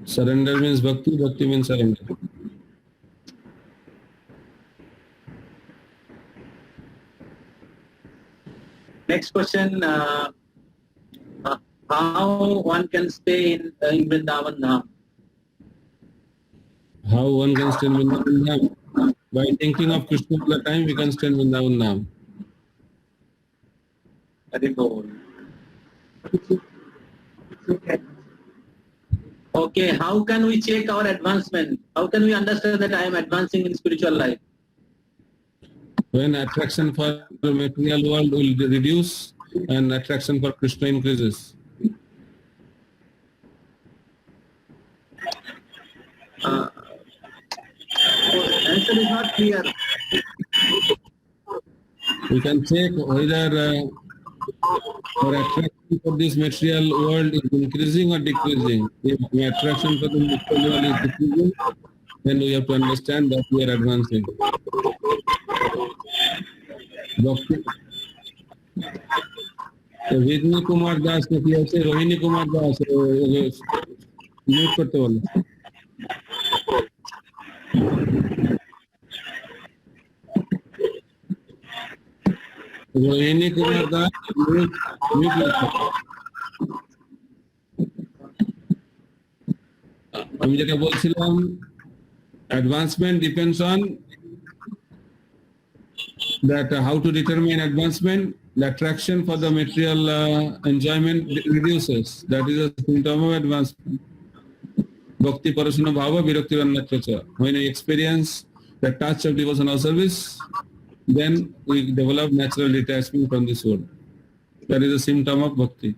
Surrender means bhakti, bhakti means surrender. Next question. How one can stay in Vrindavan Dham? How one can stay in Vrindavan Dham? By thinking of Krishna all the time, we can stay in Vrindavan Dham. Okay, how can we check our advancement? How can we understand that I am advancing in spiritual life? When attraction for the material world will reduce and attraction for Krishna increases. Answer is not clear. We can check whether our attraction for this material world is increasing or decreasing. If the attraction for the material world is decreasing, then we have to understand that we are advancing. Vidni Kumar Das নাকি আছে Rohini Kumar Das mute করতে বলো Rohini Kumar Das mute আমি যেটা বলছিলাম advancement depends on that how to determine advancement. The attraction for the material enjoyment reduces. That is a symptom of advancement. Bhakti parasana bhava virakti rannachacha. When we experience the touch of devotional service, then we develop natural detachment from this world. That is a symptom of bhakti.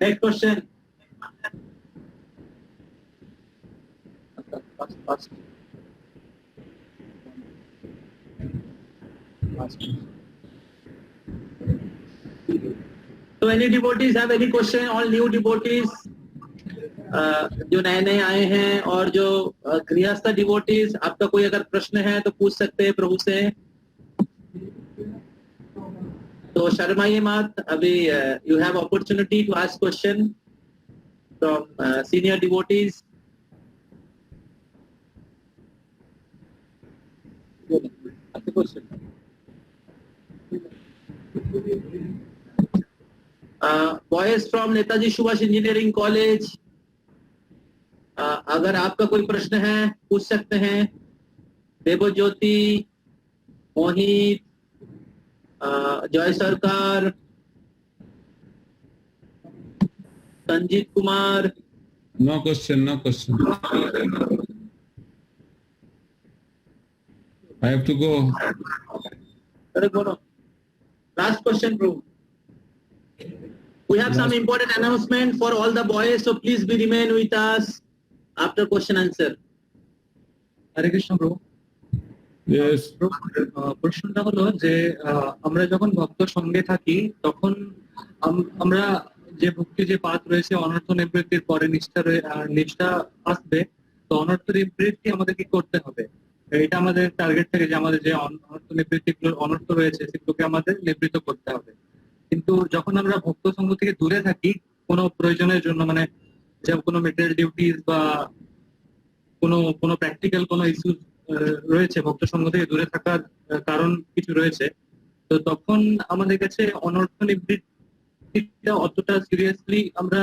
Next question. So any devotees have any question? All new devotees जो नए नए आए हैं और जो गृहस्थ devotees, आपका कोई अगर प्रश्न है तो पूछ सकते हैं प्रभु से. तो शर्माइए मत, अभी you have opportunity to ask question from senior devotees. Ask the question. Boys from Netaji Subhash Engineering College, अगर आपका कोई प्रश्न है पूछ सकते हैं. देवज्योति, मोहित, जय सरकार, Sanjeet Kumar. No question, no question. I have to go. अरे बोलो. Last question, bro. We have some important announcement for all the boys, so please be remain with us after question answer. হরে কৃষ্ণ প্রভু. Yes. প্রশ্নটা হলো যে আমরা যখন ভক্ত সঙ্গে থাকি তখন আমরা যে ভক্তি যে পাত রয়েছে অনর্থ নিবৃত্তির পরে নিষ্ঠা আসবে, তো অনর্থ নিবৃত্তি আমাদের কি করতে হবে? এটা আমাদের টার্গেট থাকে যে আমাদের যে অনর্থ নিবৃত্তিগুলোর অনর্থ রয়েছে সেগুলোকে আমাদের নিবৃত্ত করতে হবে. কিন্তু যখন আমরা ভক্ত সঙ্গ থেকে দূরে থাকি কোনো প্রয়োজনের জন্য, মানে যে কোনো মেটেরিয়াল ডিউটিস বা কোনো প্র্যাকটিক্যাল কোনো ইস্যু রয়েছে, ভক্ত সঙ্গ থেকে দূরে থাকার কারণ কিছু রয়েছে, তো তখন আমাদের কাছে অনর্থ নিবৃত্তিটা অতটা সিরিয়াসলি আমরা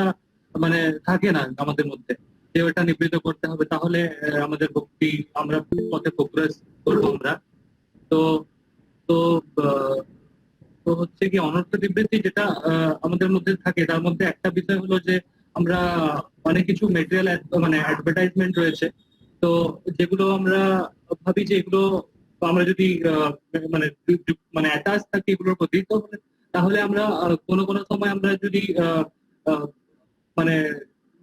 মানে থাকে না আমাদের মধ্যে যে ওটা নিবৃত্ত করতে হবে, তাহলে আমাদের ভক্তি আমরা পথে প্রোগ্রেস করবো আমরা. তো তো তো হচ্ছে কি অনর্থ নিবৃত্তি যেটা আমাদের মধ্যে থাকে তার মধ্যে একটা বিষয় হলো যে আমরা অনেক কিছু মেটেরিয়াল মানে অ্যাডভার্টাইজমেন্ট রয়েছে, তো যেগুলো আমরা ভাবি যে এগুলো আমরা যদি মানে অ্যাটাচ থাকি এগুলোর প্রতি, তো তাহলে আমরা কোনো সময় আমরা যদি মানে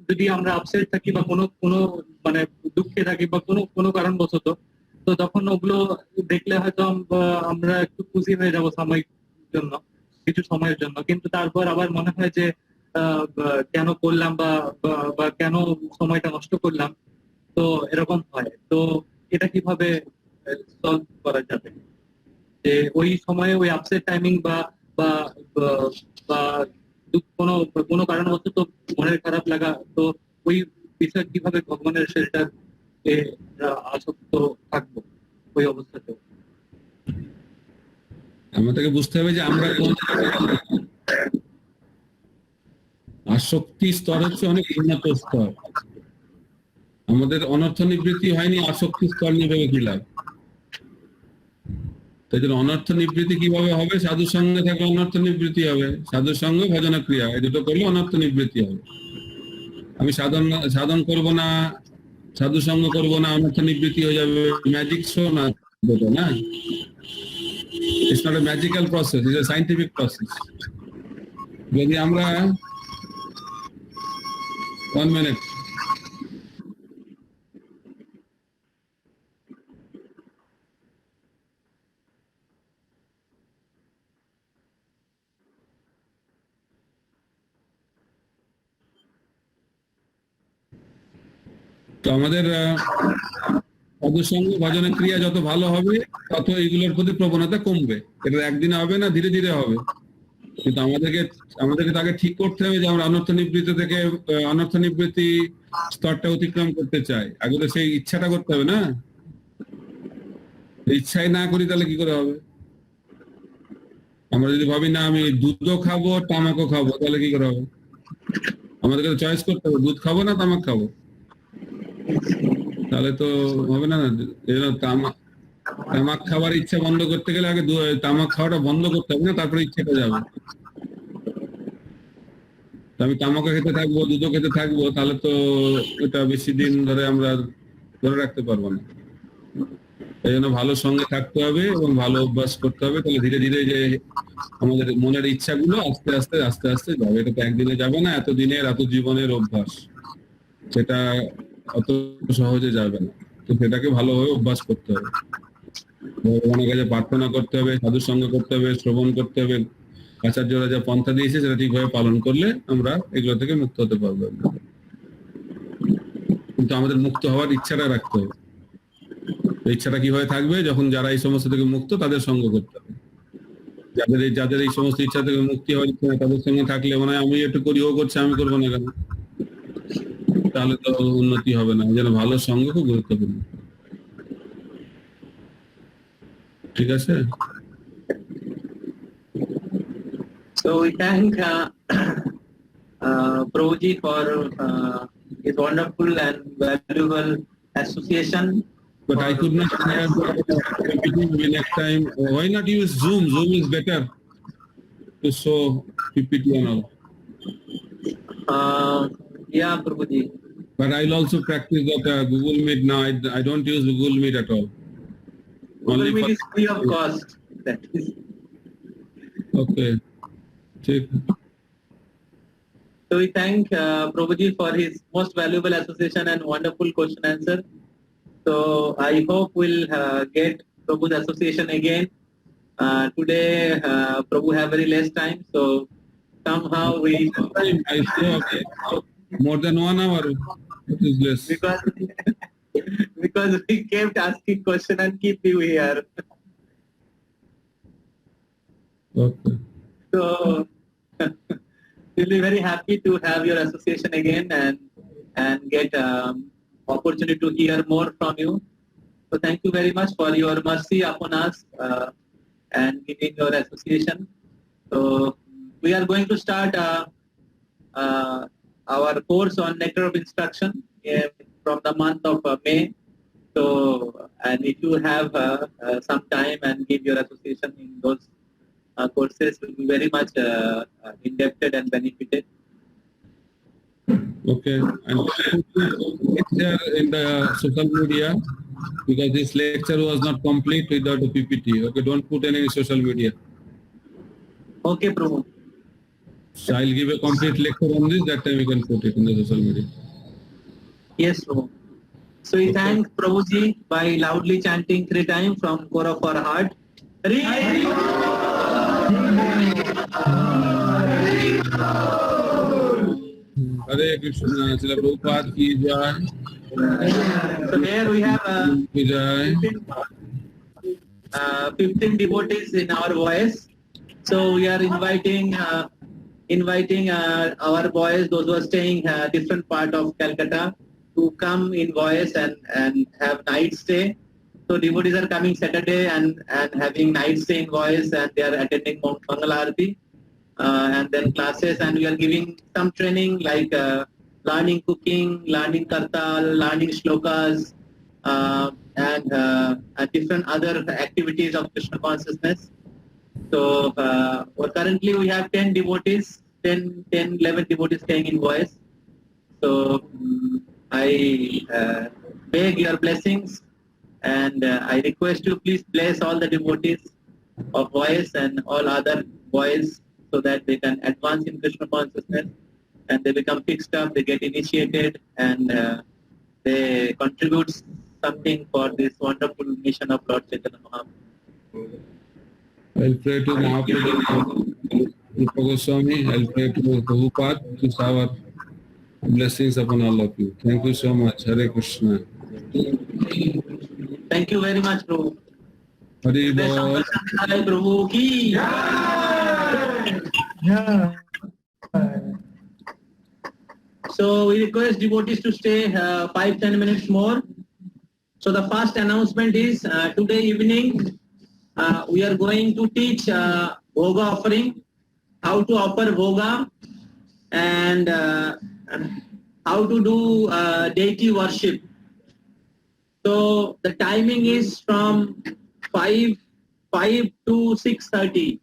যদি আমরা আপসেট থাকি বা কোনো মানে দুঃখে থাকি বা কোনো কারণবশত, তো তখন ওগুলো দেখলে হয়তো আমরা একটু খুশি হয়ে যাবো সাময়িক জন্য, কিছু সময়ের জন্য, কিন্তু তারপর আবার মনে হয় যে কেন করলাম বা কেন সময়টা নষ্ট করলাম. তো এরকম হয়. তো এটা কিভাবে সলভ করা যাবে যে ওই সময়ে ওই আপসেট টাইমিং বা কোনো কারণবশত মনের খারাপ লাগা, তো ওই বিষয় কিভাবে ভগবানের শেল্টার এ আসক্ত থাকবো ওই অবস্থাতে? আমাদেরকে বুঝতে হবে যে আমরা কোন আসক্তি স্তর হচ্ছে অনেক উন্নত স্তর। আমাদের অনর্থ নিবৃত্তি হয়নি, আসক্তি স্তর নিবে কি লাভ? তাই জন্য অনর্থ নিবৃত্তি কিভাবে হবে? সাধুর সঙ্গে থাকলে অনর্থ নিবৃত্তি হবে, সাধুর সঙ্গে ভজন ক্রিয়া, এই দুটো করলে অনর্থ নিবৃত্তি হবে। আমি সাধন করব না, সাধু সঙ্গ করবো না, অনর্থ নিবৃত্তি হয়ে যাবে। ম্যাজিক শো না, না, it's not a magical process, it's a scientific process. যদি আমরা 1 minute, তো আমাদের সাধুর সঙ্গে ভজনের ক্রিয়া যত ভালো হবে তত এইগুলোর প্রতি প্রবণতা কমবে। এটা একদিনে হবে না, ধীরে ধীরে হবে। কিন্তু আমাদেরকে তাকে ঠিক করতে হবে যে আমরা অনর্থ নিবৃত্তি থেকে অনর্থ নিবৃত্তি স্তরটা অতিক্রম করতে চাই। আগে তো সেই ইচ্ছাটা করতে হবে না, ইচ্ছাই না করি তাহলে কি করে হবে? আমরা যদি ভাবি না আমি দুধও খাবো তামাকও খাবো, তাহলে কি করে হবে? আমাদেরকে চয়েস করতে হবে, দুধ খাবো না তামাক খাবো, তাহলে তো হবে না। তামাক খাবার ইচ্ছা বন্ধ করতে গেলে আগে তামাক খাওয়াটা বন্ধ করতে হবে না, তারপরে ইচ্ছাটা যাবে। আমি তামাকও খেতে থাকবো, দুধও খেতে থাকবো, তাহলে তো এটা বেশি দিন ধরে আমরা ধরে রাখতে পারবো না। এই জন্য ভালো সঙ্গে থাকতে হবে এবং ভালো অভ্যাস করতে হবে, তাহলে ধীরে ধীরে যে আমাদের মনের ইচ্ছাগুলো আস্তে আস্তে আস্তে আস্তে যাবে। এটা তো একদিনে যাবে না, এত দিনের এত জীবনের অভ্যাস, সেটা অত সহজে যাবে না। তো সেটাকে ভালোভাবে অভ্যাস করতে হবে, ভগবানের কাছে প্রার্থনা করতে হবে, সাধুর সঙ্গে করতে হবে, শ্রবণ করতে হবে। আচার্যরা যা পন্থা দিয়েছে সেটা ঠিকভাবে পালন করলে আমরা এগুলো থেকে মুক্ত হতে পারবো। কিন্তু আমাদের মুক্ত হওয়ার ইচ্ছাটা রাখতে হবে। ইচ্ছাটা কিভাবে থাকবে? যখন যারা এই সমস্ত থেকে মুক্ত তাদের সঙ্গ করতে হবে। যাদের এই সমস্ত ইচ্ছা থেকে মুক্তি হওয়ার ইচ্ছা তাদের সঙ্গে থাকলে মনে হয় আমি একটু করি, ও করছে আমি করবো না কেন, তাহলে তো উন্নতি হবে না। যেন ভালো সঙ্গ খুব গুরুত্বপূর্ণ। ঠিক আছে? So we thank Prabhuji for his wonderful and valuable association. But I could not hear the next time. Why not use Zoom? Zoom is better to show PPT and all. Yeah, Prabhuji. But I'll also practice that Google Meet now. I don't use Google Meet at all. Google Meet is free of cost. That is. Okay. Take. So we thank Prabhuji for his most valuable association and wonderful question answer. So I hope we'll get Prabhu's association again. Today Prabhu have very less time, so somehow we I saw more than 1 hour. It is less. because we kept asking question and keep you here. Okay. So we'll be very happy to have your association again and get opportunity to hear more from you. So thank you very much for your mercy upon us and giving your association. So we are going to start our course on Nectar of Instruction from the month of May. So, and if you have some time and give your association in those courses, will be very much indebted and benefited. Okay. And lecture in the social media, because this lecture was not complete without a PPT. Okay, don't put any social media. Okay, Prabhu. So I'll give a complete lecture on this. That time you can put it in the social media. Yes, Prabhu. So we thank Prabhuji by loudly chanting 3 times from core of our heart. Hare Krishna, Srila Prabhupada ki jai. So here we have Ki jai. 15 devotees in our voice. So we are inviting inviting our boys, those who are staying different part of Calcutta, to come in Voice and have night stay. So devotees are coming Saturday and having night stay in Voice, and they are attending Mangala Aarti and then classes, and we are giving some training like learning cooking, learning kartal, learning shlokas, and different other activities of Krishna consciousness. So currently we have 10 devotees, 11 devotees staying in Voice. So I beg your blessings, and I request you please bless all the devotees of Voice and all other boys, so that they can advance in Krishna consciousness and they become fixed up, they get initiated, and they contribute something for this wonderful mission of Lord Chaitanya Mahaprabhu. I'll pray to Mahaprabhu, Rupa Goswami, I'll pray to Prabhupada to shower blessings upon all of you. Thank you so much. Hare Krishna. Thank you very much, Prabhu. Hari Bol. Prabhu ki. So we request devotees to stay 5-10 minutes more. So the first announcement is today evening we are going to teach bhoga offering, how to offer bhoga, and how to do deity worship. So the timing is from 5 to 6:30.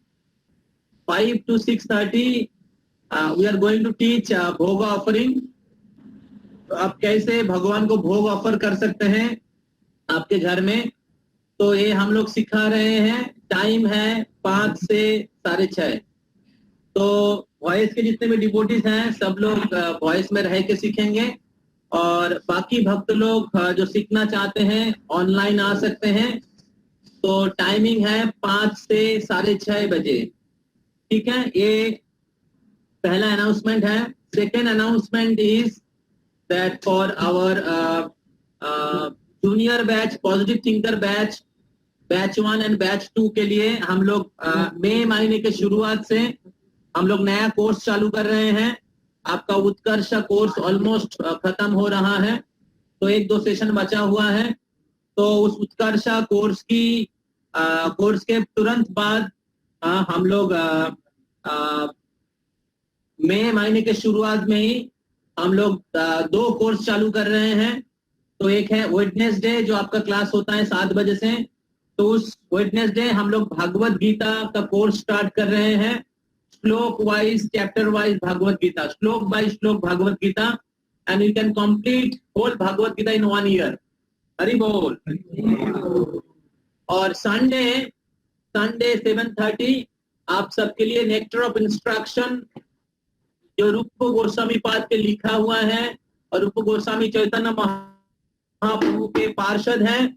5 to 6:30 we are going to teach भोग offering. आप कैसे भगवान को भोग offer कर सकते हैं आपके घर में, तो ये हम लोग सिखा रहे हैं. टाइम है 5 से 6:30. तो वॉइस के जितने भी डिवोटीज हैं सब लोग वॉइस में रह के सीखेंगे, और बाकी भक्त लोग जो सीखना चाहते हैं ऑनलाइन आ सकते हैं. तो टाइमिंग है 5 से 6:30 बजे. ठीक है, ये पहला अनाउंसमेंट है. Second announcement is that for our junior batch, positive thinker batch, batch 1 and batch 2 के लिए हम लोग मई महीने के शुरुआत से हम लोग नया कोर्स चालू कर रहे हैं. आपका उत्कर्ष कोर्स ऑलमोस्ट खत्म हो रहा है, तो 1-2 सेशन बचा हुआ है. तो उस उत्कर्ष कोर्स के तुरंत बाद हम लोग मई महीने के शुरुआत में ही हम लोग 2 कोर्स चालू कर रहे हैं. तो एक है वेडनेसडे जो आपका क्लास होता है 7 बजे से. तो उस वेडनेसडे हम लोग भागवत गीता का कोर्स स्टार्ट कर रहे हैं. Shloka wise, chapter wise Bhagavad Gita, shloka by shloka Bhagavad Gita, and you can complete whole Bhagavad Gita in 1 year. Hari बोल. और संडे 7:30 आप सबके लिए नेक्टर ऑफ इंस्ट्रक्शन जो रूप गोस्वामी पाद के लिखा हुआ है, और रूप गोस्वामी चैतन्य महाप्रभु के पार्षद हैं.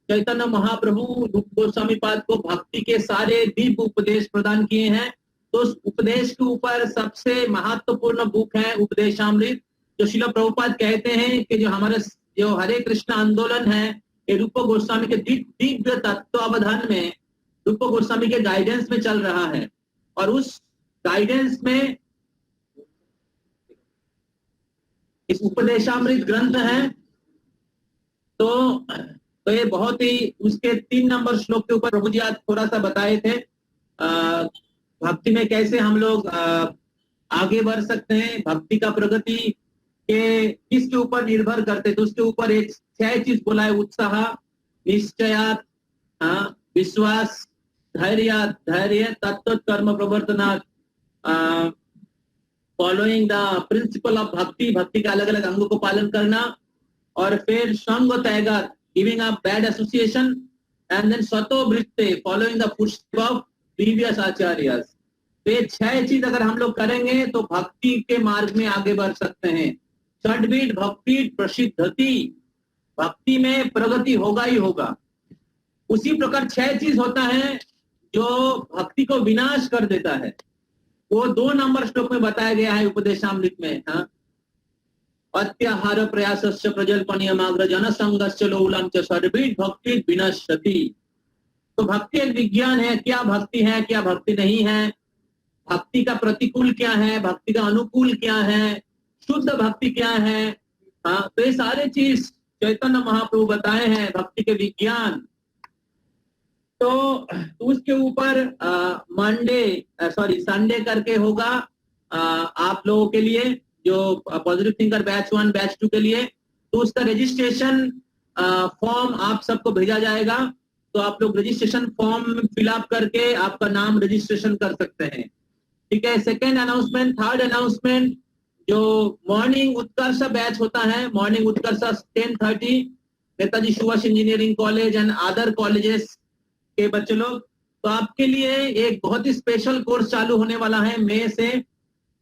चैतन्य महाप्रभु रूप गोस्वामी पाद को भक्ति के सारे दिव्य उपदेश प्रदान किए हैं. तो उस उपदेश के ऊपर सबसे महत्वपूर्ण बुक है उपदेशामृत, जो श्रील प्रभुपाद कहते हैं कि जो हरे कृष्ण आंदोलन है ये रूप गोस्वामी के दिव्य तत्वावधान में रूप गोस्वामी के गाइडेंस में चल रहा है. और उस गाइडेंस में इस उपदेशामृत ग्रंथ है. तो ये बहुत ही उसके 3 नंबर श्लोक के ऊपर प्रभु जी आज थोड़ा सा बताए थे भक्ति में कैसे हम लोग आगे बढ़ सकते हैं, भक्ति का प्रगति के किसके ऊपर निर्भर करते. तो उसके ऊपर एक 6 चीज बोला है: उत्साह, निश्चयात, विश्वास, धैर्य, तत्व कर्म प्रवर्तनात्, फॉलोइंग द प्रिंसिपल ऑफ भक्ति, भक्ति के अलग अलग अंगों को पालन करना, और फिर संग त्यागात, giving up bad association, and then स्वतो वृत्ते, following the footstep of previous acharyas. तो ये 6 चीज अगर हम लोग करेंगे तो भक्ति के मार्ग में आगे बढ़ सकते हैं. षड्विध भक्ति प्रसिद्धति, भक्ति में प्रगति होगा ही होगा. उसी प्रकार 6 चीज होता है जो भक्ति को विनाश कर देता है. वो 2 नंबर श्लोक में बताया गया है उपदेशामृत में. अत्याहार प्रयासस्य प्रजल्पनियमाग्र जनसंगस्य लोलम च षड्विध भक्ति विनश्यति. तो भक्ति एक विज्ञान है. क्या भक्ति है, क्या भक्ति नहीं है. भक्ति का प्रतिकूल क्या है, भक्ति का अनुकूल क्या है, शुद्ध भक्ति क्या है, हाँ, तो ये सारे चीज चैतन्य महाप्रभु बताए हैं, भक्ति के विज्ञान। तो उसके ऊपर संडे करके होगा आप लोगों के लिए, जो पॉजिटिव थिंकर बैच 1 बैच 2 के लिए। तो उसका रजिस्ट्रेशन फॉर्म आप सबको भेजा जाएगा, तो आप लोग रजिस्ट्रेशन फॉर्म फिलअप करके आपका नाम रजिस्ट्रेशन कर सकते हैं, ठीक है। सेकेंड अनाउंसमेंट, थर्ड अनाउंसमेंट, जो मॉर्निंग उत्कर्ष बैच होता है, morning Utkarsh 10:30 Netaji Subhash engineering college and other colleges के बच्चे लोग, तो आपके लिए एक बहुत ही स्पेशल कोर्स चालू होने वाला है मई से।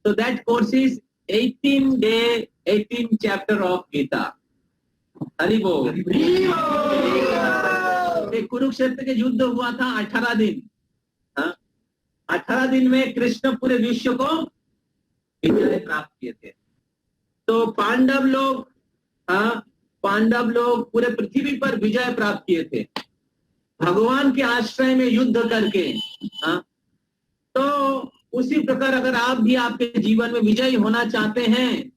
तो that course is 18 day 18 chapter of Gita. Hari बोल। कुरुक्षेत्र के युद्ध हुआ था 18 दिन, 18 दिन में कृष्ण पूरे विश्व को विजय प्राप्त किए थे। तो पांडव लोग पूरे पृथ्वी पर विजय प्राप्त किए थे भगवान के आश्रय में युद्ध करके। तो उसी प्रकार अगर आप भी आपके जीवन में विजयी होना चाहते हैं,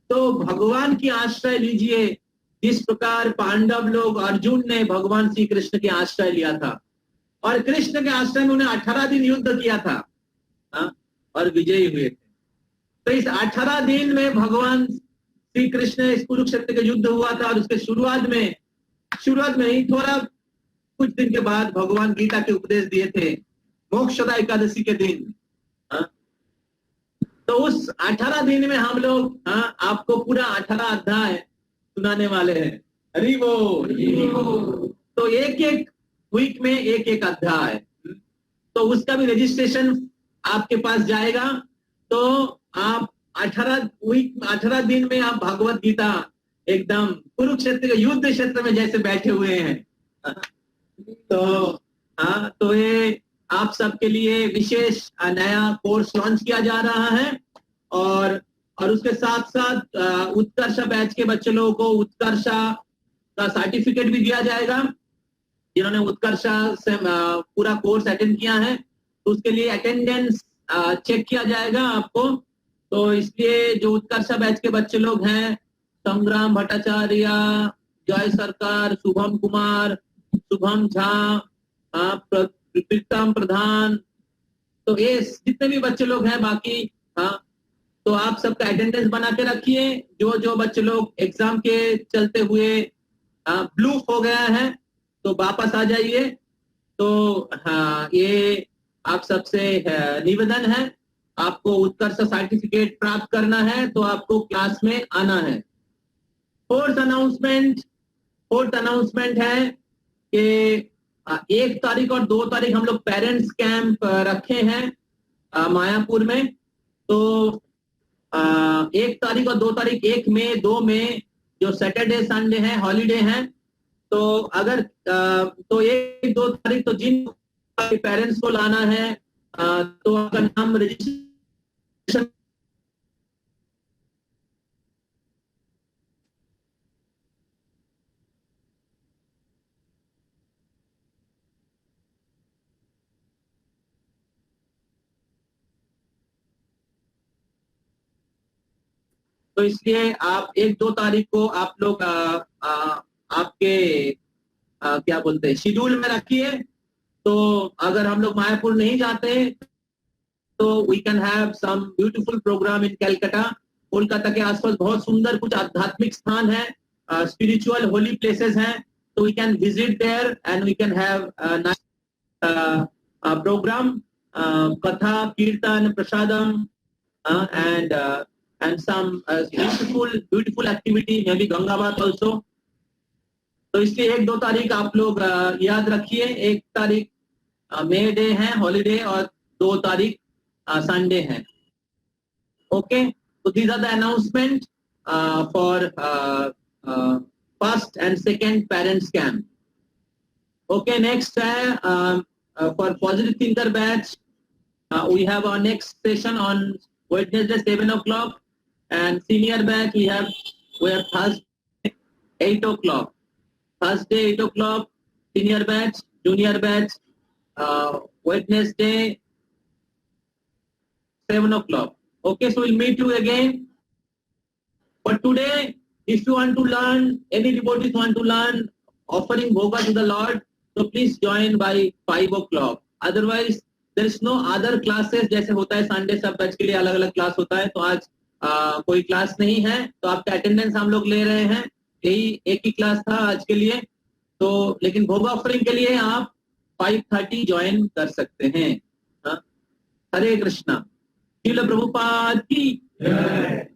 तो भगवान की आश्रय लीजिए, जिस प्रकार पांडव लोग, अर्जुन ने भगवान श्री कृष्ण के आश्रय लिया था और कृष्ण के आश्रय में उन्हें 18 दिन युद्ध किया था और विजयी हुए थे। तो इस 18 दिन में भगवान श्री कृष्ण, इस कुरुक्षेत्र के युद्ध हुआ था और उसके शुरुआत में ही थोड़ा कुछ दिन के बाद भगवान गीता के उपदेश दिए थे मोक्षदा एकादशी के दिन। तो उस 18 दिन में हम लोग आपको पूरा 18 अध्याय सुनाने वाले हैं। हरि बोल। तो एक वीक में एक अध्याय, तो उसका भी रजिस्ट्रेशन आपके पास जाएगा। तो आप 18 दिन में आप भगवत गीता एकदम कुरुक्षेत्र के युद्ध क्षेत्र में जैसे बैठे हुए हैं। तो ये आप सबके लिए विशेष नया कोर्स लॉन्च किया जा रहा है और उसके साथ साथ उत्कर्षा बैच के बच्चे लोगों को उत्कर्षा का सर्टिफिकेट भी दिया जाएगा। जिन्होंने उत्कर्षा से पूरा कोर्स अटेंड किया है, तो उसके लिए अटेंडेंस चेक किया जाएगा आपको। तो इसलिए जो उत्कर्षा बैच के बच्चे लोग हैं, संग्राम भट्टाचार्य, जय सरकार, शुभम कुमार, शुभम झा, प्रीतम प्रधान, तो ये जितने भी बच्चे लोग हैं बाकी, तो आप सबका अटेंडेंस बना के रखिए। जो बच्चे लोग एग्जाम के चलते हुए ब्लू हो गया है, तो वापस आ जाइए। तो ये आप सबसे निवेदन है, आपको उत्कर्ष सर्टिफिकेट प्राप्त करना है तो आपको क्लास में आना है। फोर्थ अनाउंसमेंट है कि 1 तारीख और 2 तारीख हम लोग पेरेंट्स कैंप रखे हैं मायापुर में। तो 1 तारीख और 2 तारीख, 1 मई 2 मई जो सैटरडे संडे है, हॉलीडे है। तो अगर तो 1-2 तारीख तो जिन पेरेंट्स को लाना है तो आपका नाम रजिस्ट्रेशन तो इसलिए आप 1-2 तारीख को आप लोग आपके क्या बोलते हैं शेड्यूल में रखिए। तो अगर हम लोग मायापुर नहीं जाते तो we can have some beautiful programme in Calcutta. Kolkata के आसपास बहुत सुंदर कुछ आध्यात्मिक स्थान है, स्पिरिचुअल होली प्लेसेस हैं, तो we can visit there and we can have programme, katha, kirtan, prasadam and some beautiful activity, maybe Gangabat also. तो इसलिए 1-2 तारीख आप लोग याद रखिए। 1 तारीख मे डे है, हॉलीडे, और 2 तारीख संडे है। ओके, तो these are the announcement for first and second parents camp. Okay, next है for positive thinker batch, we have our next session on Wednesday 7 o'clock, and senior batch we have Thursday 8 o'clock. Thursday 8 o'clock senior batch, junior batch Wednesday 7 o'clock. Okay, so we'll meet you again. But today, if you want to learn, any devotees want to learn offering bhoga to the Lord, so please join by 5 o'clock. Otherwise, there is no other classes. जैसे होता है Sunday सब batch के लिए अलग अलग class होता है, तो आज कोई क्लास नहीं है, तो आपका अटेंडेंस हम लोग ले रहे हैं, यही एक ही क्लास था आज के लिए. तो लेकिन भोग ऑफरिंग के लिए आप 5:30 ज्वाइन कर सकते हैं. हरे कृष्णा. श्रील प्रभुपाद की जय.